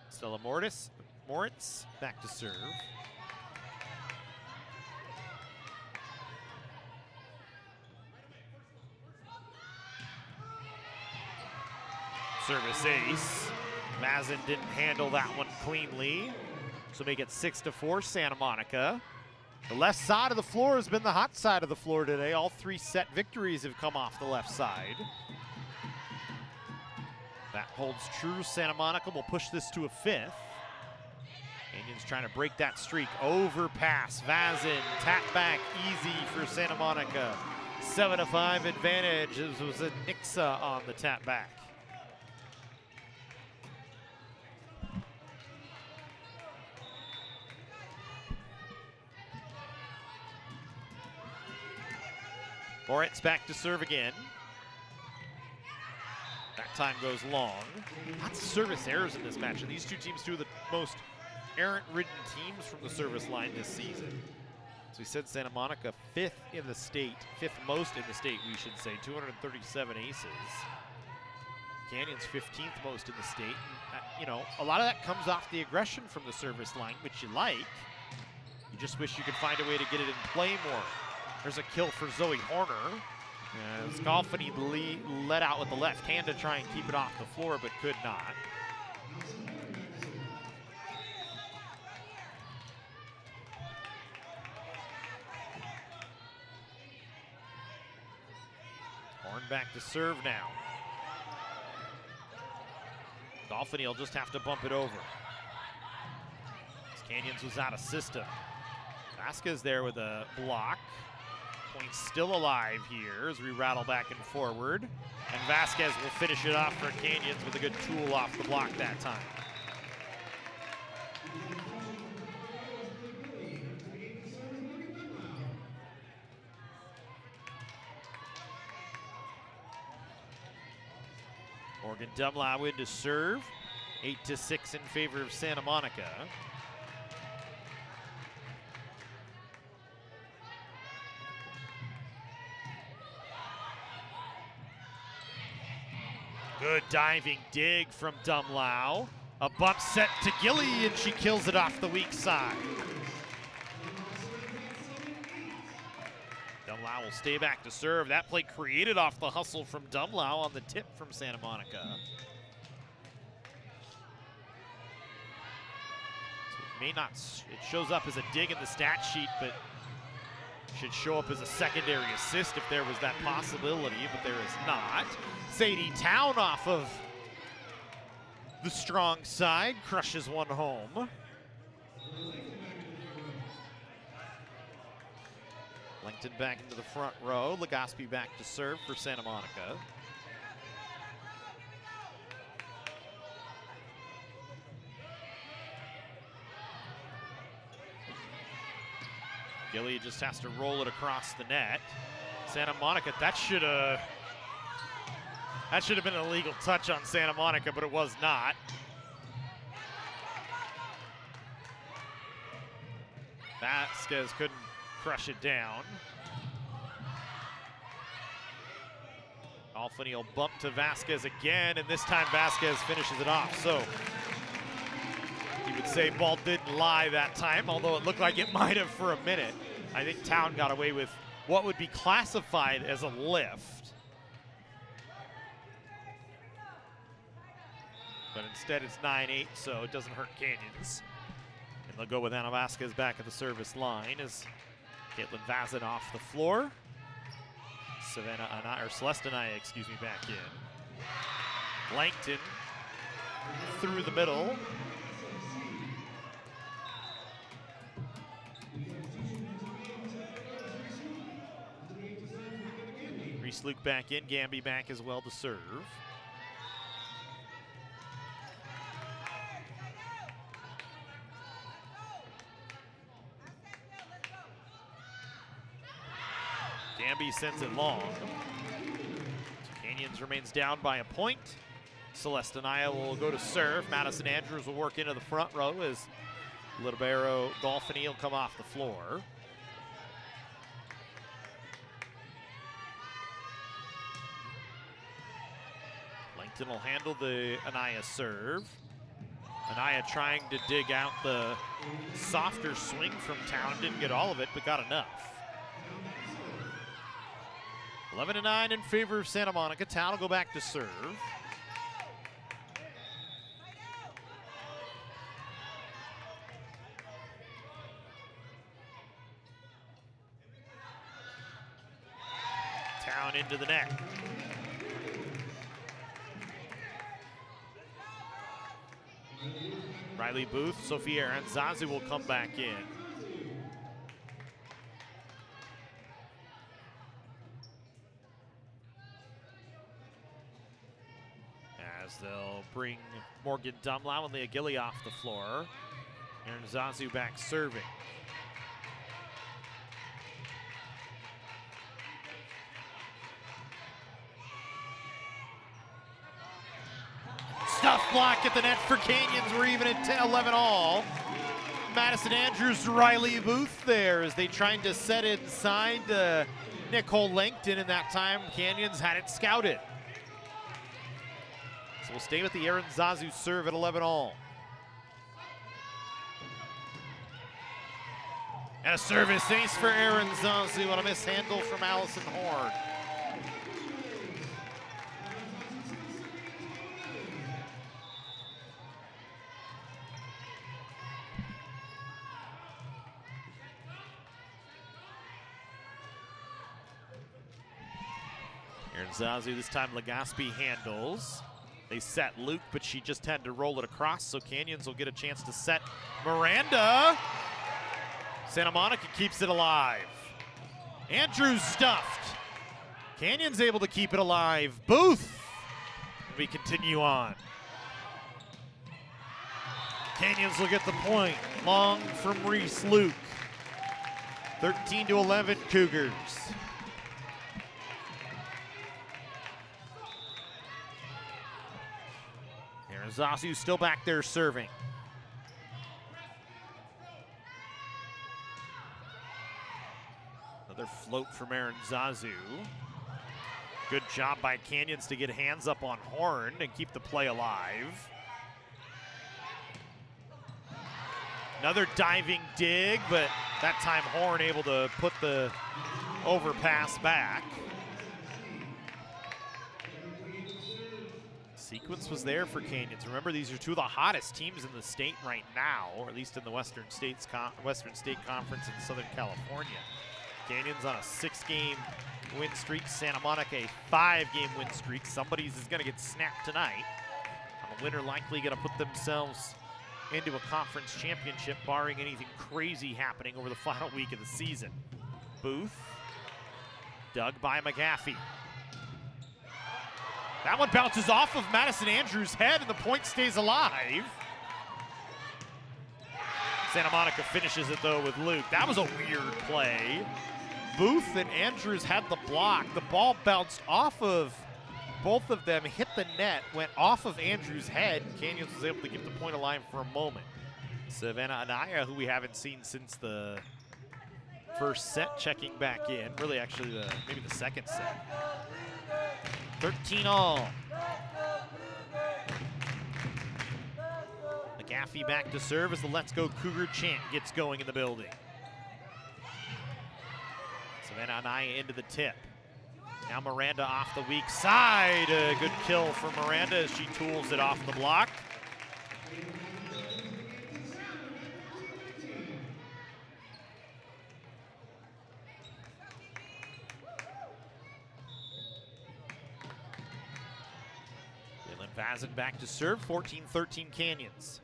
Stella Moritz back to serve. Service ace. Mazin didn't handle that one cleanly. So make it 6-4 Santa Monica. The left side of the floor has been the hot side of the floor today. All 3 set victories have come off the left side. That holds true. Santa Monica will push this to a 5th. Canyons trying to break that streak. Overpass, Vazin, tap back, easy for Santa Monica. 7-5 advantage. This was a Nixa on the tap back. Moritz back to serve again. That time goes long. Lots of service errors in this match, and these two teams, two of the most errant-ridden teams from the service line this season. As we said, Santa Monica 5th in the state, 5th most in the state, we should say, 237 aces. Canyons 15th most in the state. And, you know, a lot of that comes off the aggression from the service line, which you like. You just wish you could find a way to get it in play more. There's a kill for Zoe Horner. As Golfany led out with the left hand to try and keep it off the floor, but could not. Horn back to serve now. Golfany will just have to bump it over. As Canyons was out of system. Vasquez there with a block. Point still alive here as we rattle back and forward. And Vasquez will finish it off for Canyons with a good tool off the block that time. Morgan Dumlau in to serve. 8-6 in favor of Santa Monica. Good diving dig from Dumlau. A bump set to Gilly, and she kills it off the weak side. Dumlau will stay back to serve. That play created off the hustle from Dumlau on the tip from Santa Monica. So it shows up as a dig in the stat sheet, but should show up as a secondary assist if there was that possibility, but there is not. Sadie Town off of the strong side, crushes one home. Langton back into the front row. Legaspi back to serve for Santa Monica. Gilly just has to roll it across the net. Santa Monica, that should have been an illegal touch on Santa Monica, but it was not. Vasquez couldn't crush it down. Golfany will bump to Vasquez again, and this time Vasquez finishes it off. So you would say ball didn't lie that time, although it looked like it might have for a minute. I think Town got away with what would be classified as a lift. But instead it's 9-8, so it doesn't hurt Canyons. And they'll go with Ana Vasquez back at the service line as Caitlin Vazin off the floor. Celeste Anaya, back in. Langton through the middle. Reese Luke back in, Gamby back as well to serve. Gamby sends it long. Canyons remains down by a point. Celeste Anaya will go to serve. Madison Andrews will work into the front row as Libero Golfany will come off the floor. Washington will handle the Anaya serve. Anaya trying to dig out the softer swing from Town. Didn't get all of it, but got enough. 11-9 in favor of Santa Monica. Town will go back to serve. Town into the net. Riley Booth, Sophia Aranzazu will come back in. As they'll bring Morgan Dumlau and Leah Gilly off the floor. Aranzazu back serving. Stuff block at the net for Canyons. We're even at 10-11 all. Madison Andrews, Riley Booth there as they tried to set it inside Nicole Langton, and that time Canyons had it scouted. So we'll stay with the Aranzazu serve at 11 all. And a service ace for Aranzazu on a mishandle from Allison Horn. Aranzazu, this time Legaspi handles. They set Luke, but she just had to roll it across, so Canyons will get a chance to set Miranda. Santa Monica keeps it alive. Andrews stuffed. Canyons able to keep it alive. Booth. We continue on. Canyons will get the point. Long from Reese Luke. 13-11 Cougars. Aranzazu still back there serving. Another float from Aranzazu. Good job by Canyons to get hands up on Horn and keep the play alive. Another diving dig, but that time Horn able to put the overpass back. Sequence was there for Canyons. Remember, these are two of the hottest teams in the state right now, or at least in the Western State Conference in Southern California. Canyons on a 6-game win streak. Santa Monica a 5-game win streak. Somebody's is going to get snapped tonight. The winner likely going to put themselves into a conference championship, barring anything crazy happening over the final week of the season. Booth, dug by McGaffey. That one bounces off of Madison Andrews' head, and the point stays alive. Santa Monica finishes it, though, with Luke. That was a weird play. Booth and Andrews had the block. The ball bounced off of both of them, hit the net, went off of Andrews' head. Canyons was able to keep the point alive for a moment. Savannah Anaya, who we haven't seen since the first set, checking back in. Really, actually, maybe the second set. 13 all. McGaffey back to serve as the Let's Go Cougar chant gets going in the building. Savannah Anaya into the tip. Now Miranda off the weak side. A good kill for Miranda as she tools it off the block. Vazin back to serve, 14-13 Canyons.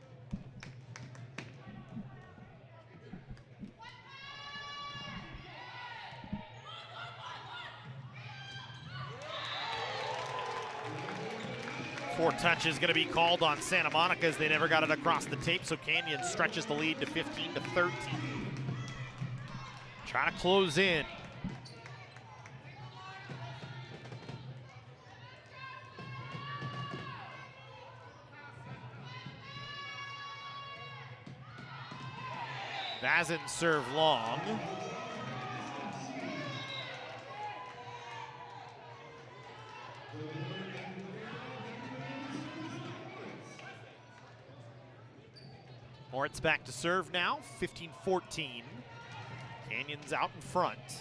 Four touches going to be called on Santa Monica as they never got it across the tape, so Canyons stretches the lead to 15-13. Trying to close in. Vazin serve long. Moritz back to serve now, 15-14. Canyons out in front. It's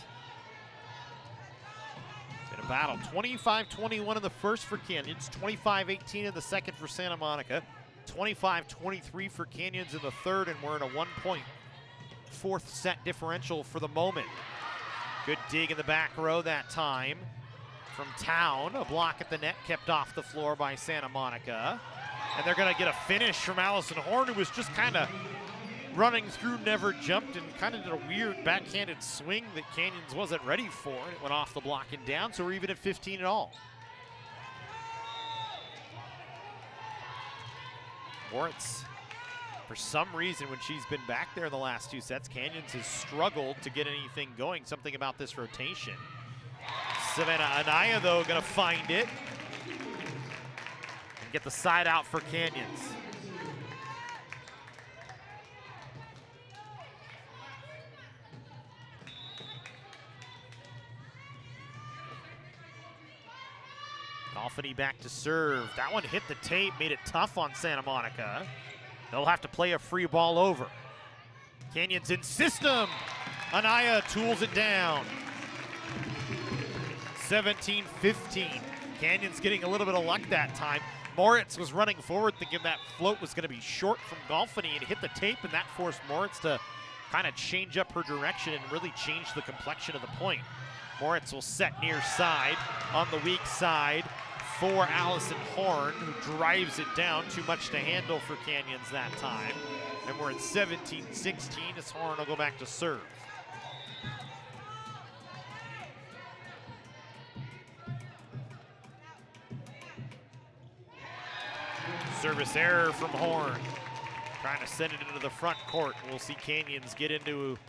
been a battle, 25-21 in the first for Canyons, 25-18 in the second for Santa Monica, 25-23 for Canyons in the third, and we're in a 1-point fourth set differential for the moment. Good dig in the back row that time from Town. A block at the net kept off the floor by Santa Monica. And they're gonna get a finish from Allison Horn, who was just kind of running through, never jumped, and kind of did a weird backhanded swing that Canyons wasn't ready for, and it went off the block and down, so we're even at 15 in all. Moritz, for some reason, when she's been back there in the last two sets, Canyons has struggled to get anything going, something about this rotation. Savannah Anaya, though, gonna find it and get the side out for Canyons. Golfany back to serve. That one hit the tape, made it tough on Santa Monica. They'll have to play a free ball over. Canyons in system. Anaya tools it down. 17-15. Canyons getting a little bit of luck that time. Moritz was running forward thinking that float was going to be short from Golfany, and hit the tape, and that forced Moritz to kind of change up her direction and really change the complexion of the point. Moritz will set near side on the weak side for Allison Horn, who drives it down. Too much to handle for Canyons that time. And we're at 17-16 as Horn will go back to serve. Service error from Horn. Trying to send it into the front court. We'll see Canyons get into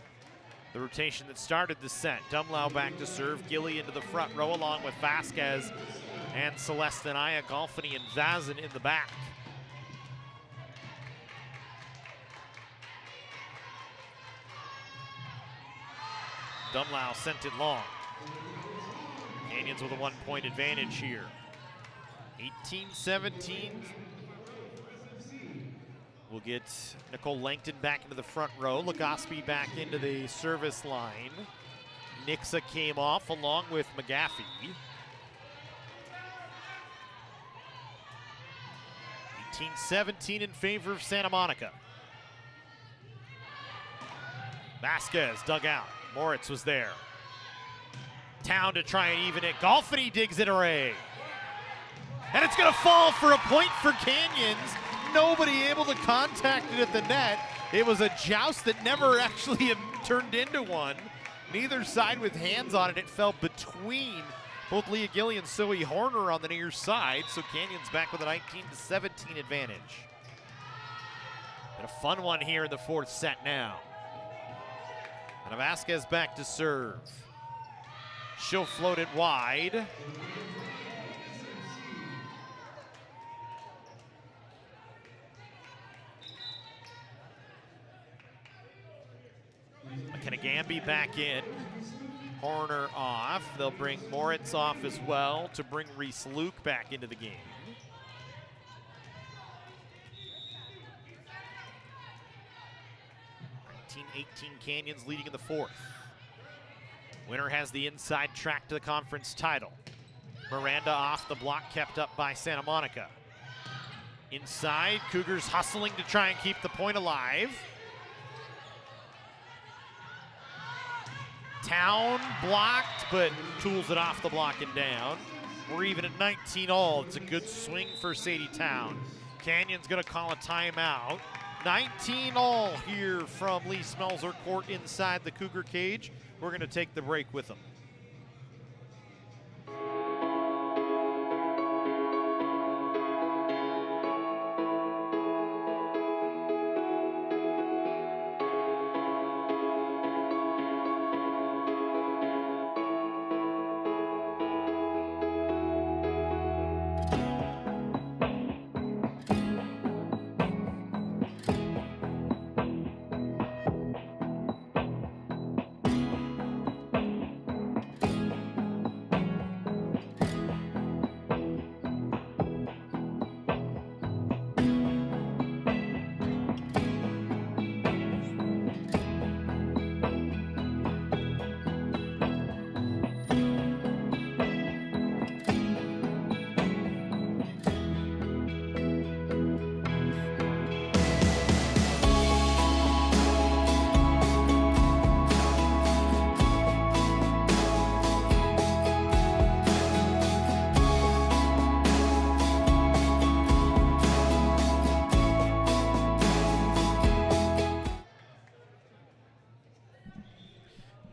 the rotation that started the set. Dumlau back to serve. Gilly into the front row along with Vasquez and Celeste Anaya, Golfany and Vazin in the back. Dumlau sent it long. Canyons with a 1-point advantage here. 18-17. We'll get Nicole Langton back into the front row. Legaspi back into the service line. Nixa came off along with McGaffey. 18-17 in favor of Santa Monica. Vasquez dug out. Moritz was there. Town to try and even it. Golfany digs it away. And it's going to fall for a point for Canyons. Nobody able to contact it at the net. It was a joust that never actually turned into one. Neither side with hands on it. It fell between both Leah Gilly and Zoe Horner on the near side. So Canyons back with a 19-17 advantage. And a fun one here in the fourth set now. And Vasquez back to serve. She'll float it wide. McKenna-Gamby back in. Horner off. They'll bring Moritz off as well to bring Reese Luke back into the game. Canyons leading in the fourth. Winner has the inside track to the conference title. Miranda off the block, kept up by Santa Monica. Inside, Cougars hustling to try and keep the point alive. Town blocked, but tools it off the block and down. We're even at 19 all. It's a good swing for Sadie Town. Canyon's gonna call a timeout. 19 all here from Lee Smelser court inside the Cougar cage. We're gonna take the break with them.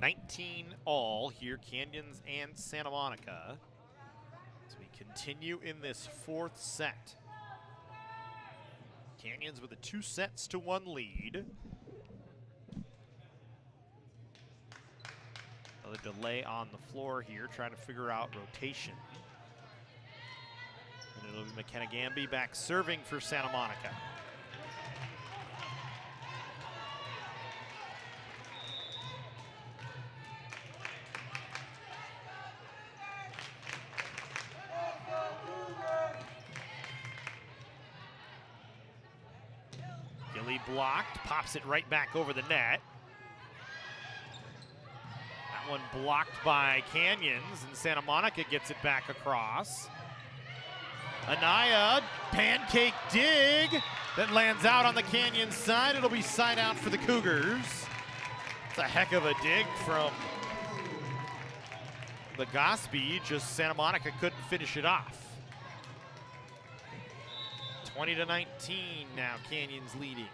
19 all here, Canyons and Santa Monica, as we continue in this fourth set. Canyons with a 2-1 lead. Another delay on the floor here, trying to figure out rotation. And it'll be McKenna Gamby back serving for Santa Monica. Gilly blocked, pops it right back over the net. That one blocked by Canyons, and Santa Monica gets it back across. Anaya, pancake dig that lands out on the Canyons side. It'll be side out for the Cougars. It's a heck of a dig from the Gosby, just Santa Monica couldn't finish it off. 20-19 now, Canyons leading.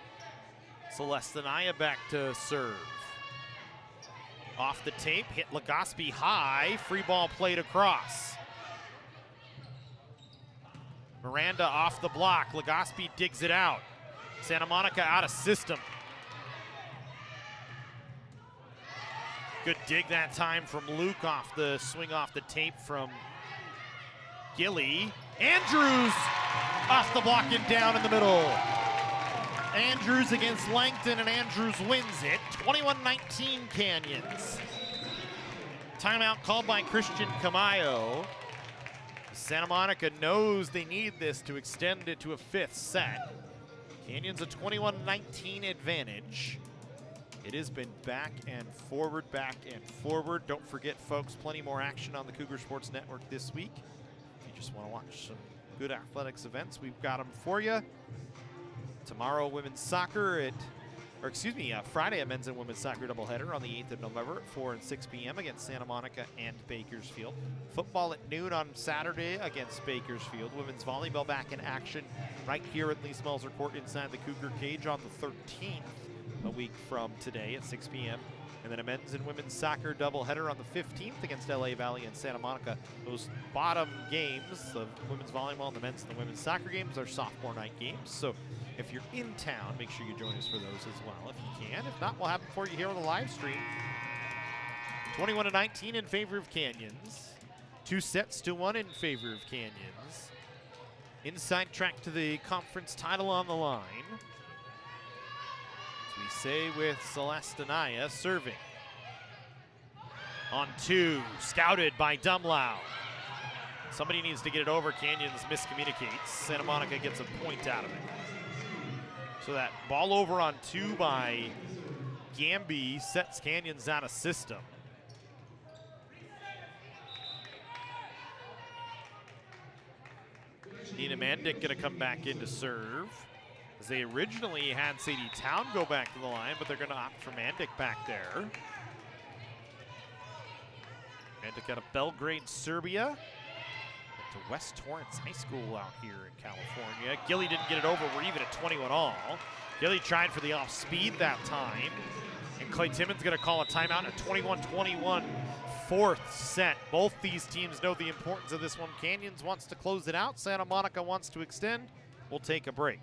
Celeste Anaya back to serve. Off the tape, hit Legospi high, free ball played across. Miranda off the block, Legospi digs it out. Santa Monica out of system. Good dig that time from Luke off the swing off the tape from Gilly. Andrews off the block and down in the middle. Andrews against Langton, and Andrews wins it. 21-19 Canyons. Timeout called by Christian Camayo. Santa Monica knows they need this to extend it to a fifth set. Canyons a 21-19 advantage. It has been back and forward, back and forward. Don't forget, folks, plenty more action on the Cougar Sports Network this week. If you just want to watch some good athletics events, we've got them for you. Tomorrow, women's soccer Friday, a men's and women's soccer doubleheader on the 8th of November at 4 and 6 p.m. against Santa Monica and Bakersfield. Football at noon on Saturday against Bakersfield. Women's volleyball back in action right here at Lee Smelser Court inside the Cougar cage on the 13th, a week from today at 6 p.m. And then a men's and women's soccer doubleheader on the 15th against LA Valley and Santa Monica. Those bottom games of women's volleyball and the men's and the women's soccer games are sophomore night games. So if you're in town, make sure you join us for those as well if you can. If not, we'll have them for you here on the live stream. 21-19 in favor of Canyons. 2-1 in favor of Canyons. Inside track to the conference title on the line. We say with Celeste Anaya serving. On two, scouted by Dumlau. Somebody needs to get it over. Canyons miscommunicates. Santa Monica gets a point out of it. So that ball over on two by Gamby sets Canyons out of system. Nina Mandick gonna come back in to serve. As they originally had Sadie Town go back to the line, but they're going to opt for Mandick back there. Mandick out of Belgrade, Serbia. Went to West Torrance High School out here in California. Gilly didn't get it over. We're even at 21 all. Gilly tried for the off speed that time. And Clay Timmons going to call a timeout at 21-21, fourth set. Both these teams know the importance of this one. Canyons wants to close it out. Santa Monica wants to extend. We'll take a break.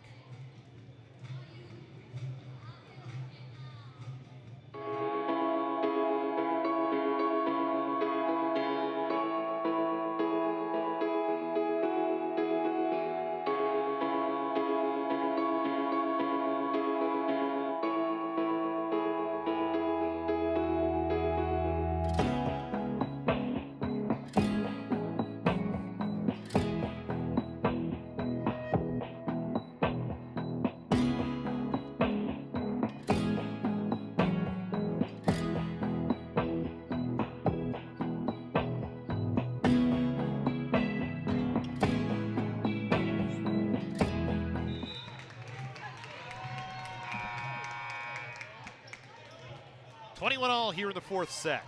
All here in the fourth set.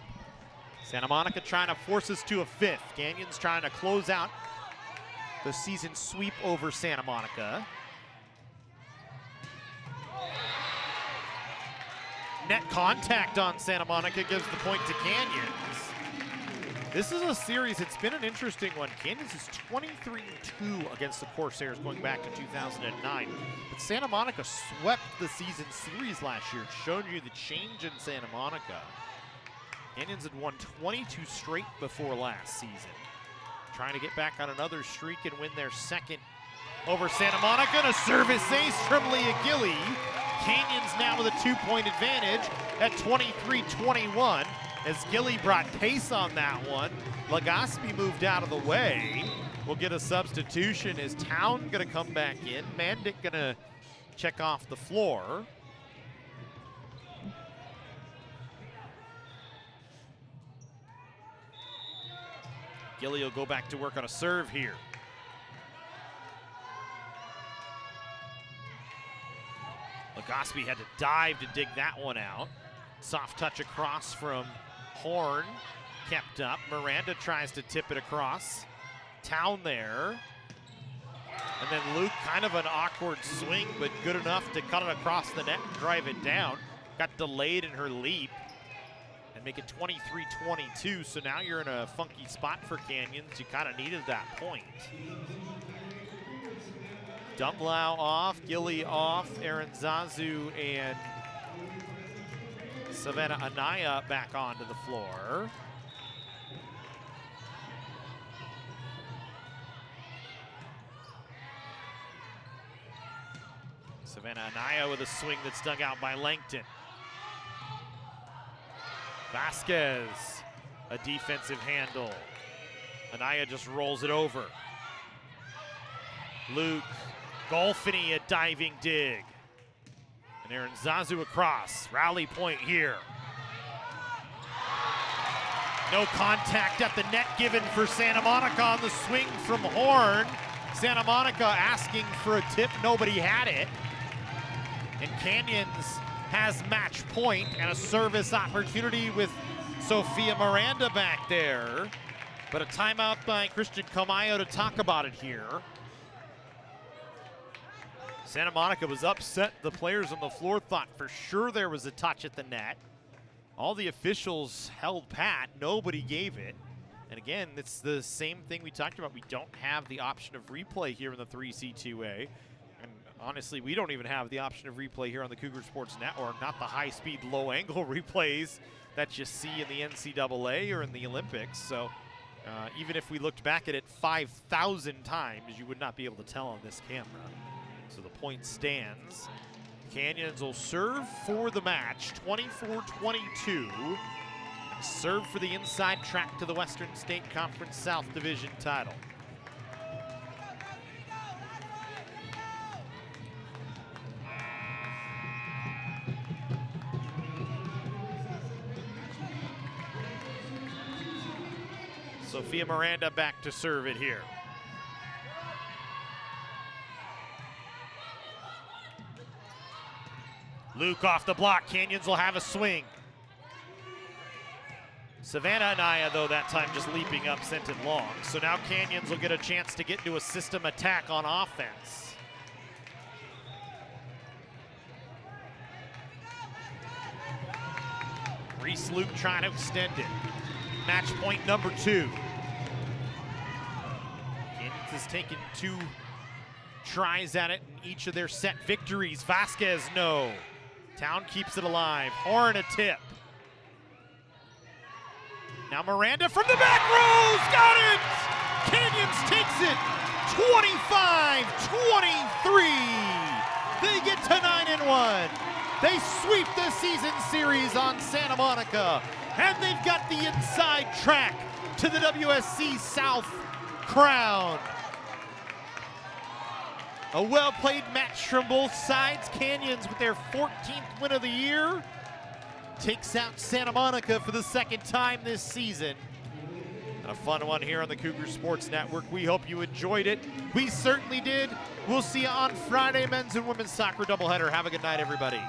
Santa Monica trying to force us to a fifth. Canyons trying to close out the season sweep over Santa Monica. Net contact on Santa Monica gives the point to Canyons. This is a series, it's been an interesting one. Canyons is 23-2 against the Corsairs going back to 2009. But Santa Monica swept the season series last year. It showed you the change in Santa Monica. Canyons had won 22 straight before last season. Trying to get back on another streak and win their second over Santa Monica. And a service ace from Leah Gilly. Canyons now with a 2-point advantage at 23-21. As Gilly brought pace on that one. Legaspi moved out of the way. We'll get a substitution. Is Town gonna come back in? Mandic gonna check off the floor. Gilly will go back to work on a serve here. Legaspi had to dive to dig that one out. Soft touch across from Horn, kept up. Miranda tries to tip it across. Town there. And then Luke, kind of an awkward swing, but good enough to cut it across the net and drive it down. Got delayed in her leap and make it 23-22. So now you're in a funky spot for Canyons. You kind of needed that point. Dumlau off, Gilly off, Aaron Zazu and Savannah Anaya back onto the floor. Savannah Anaya with a swing that's dug out by Langton. Vasquez, a defensive handle. Anaya just rolls it over. Luke, Golfini, a diving dig. And Aaron Zazu across. Rally point here. No contact at the net given for Santa Monica on the swing from Horn. Santa Monica asking for a tip. Nobody had it. And Canyons has match point and a service opportunity with Sophia Miranda back there. But a timeout by Christian Comayo to talk about it here. Santa Monica was upset. The players on the floor thought for sure there was a touch at the net. All the officials held pat. Nobody gave it. And again, it's the same thing we talked about. We don't have the option of replay here in the 3C2A. And honestly, we don't even have the option of replay here on the Cougar Sports Network. Not the high-speed, low-angle replays that you see in the NCAA or in the Olympics. So even if we looked back at it 5,000 times, you would not be able to tell on this camera. So the point stands. Canyons will serve for the match, 24-22. Serve for the inside track to the Western State Conference South Division title. Sophia Miranda back to serve it here. Luke off the block. Canyons will have a swing. Savannah Anaya, though, that time just leaping up, sent it long. So now Canyons will get a chance to get into a system attack on offense. Reese Luke trying to extend it. Match point number 2. Canyons has taken 2 tries at it in each of their set victories. Vasquez, no. Town keeps it alive. Horn a tip. Now Miranda from the back rows, got it! Canyons takes it, 25-23. They get to 9-1. They sweep the season series on Santa Monica, and they've got the inside track to the WSC South crown. A well-played match from both sides. Canyons with their 14th win of the year takes out Santa Monica for the second time this season. A fun one here on the Cougar Sports Network. We hope you enjoyed it. We certainly did. We'll see you on Friday, men's and women's soccer doubleheader. Have a good night, everybody.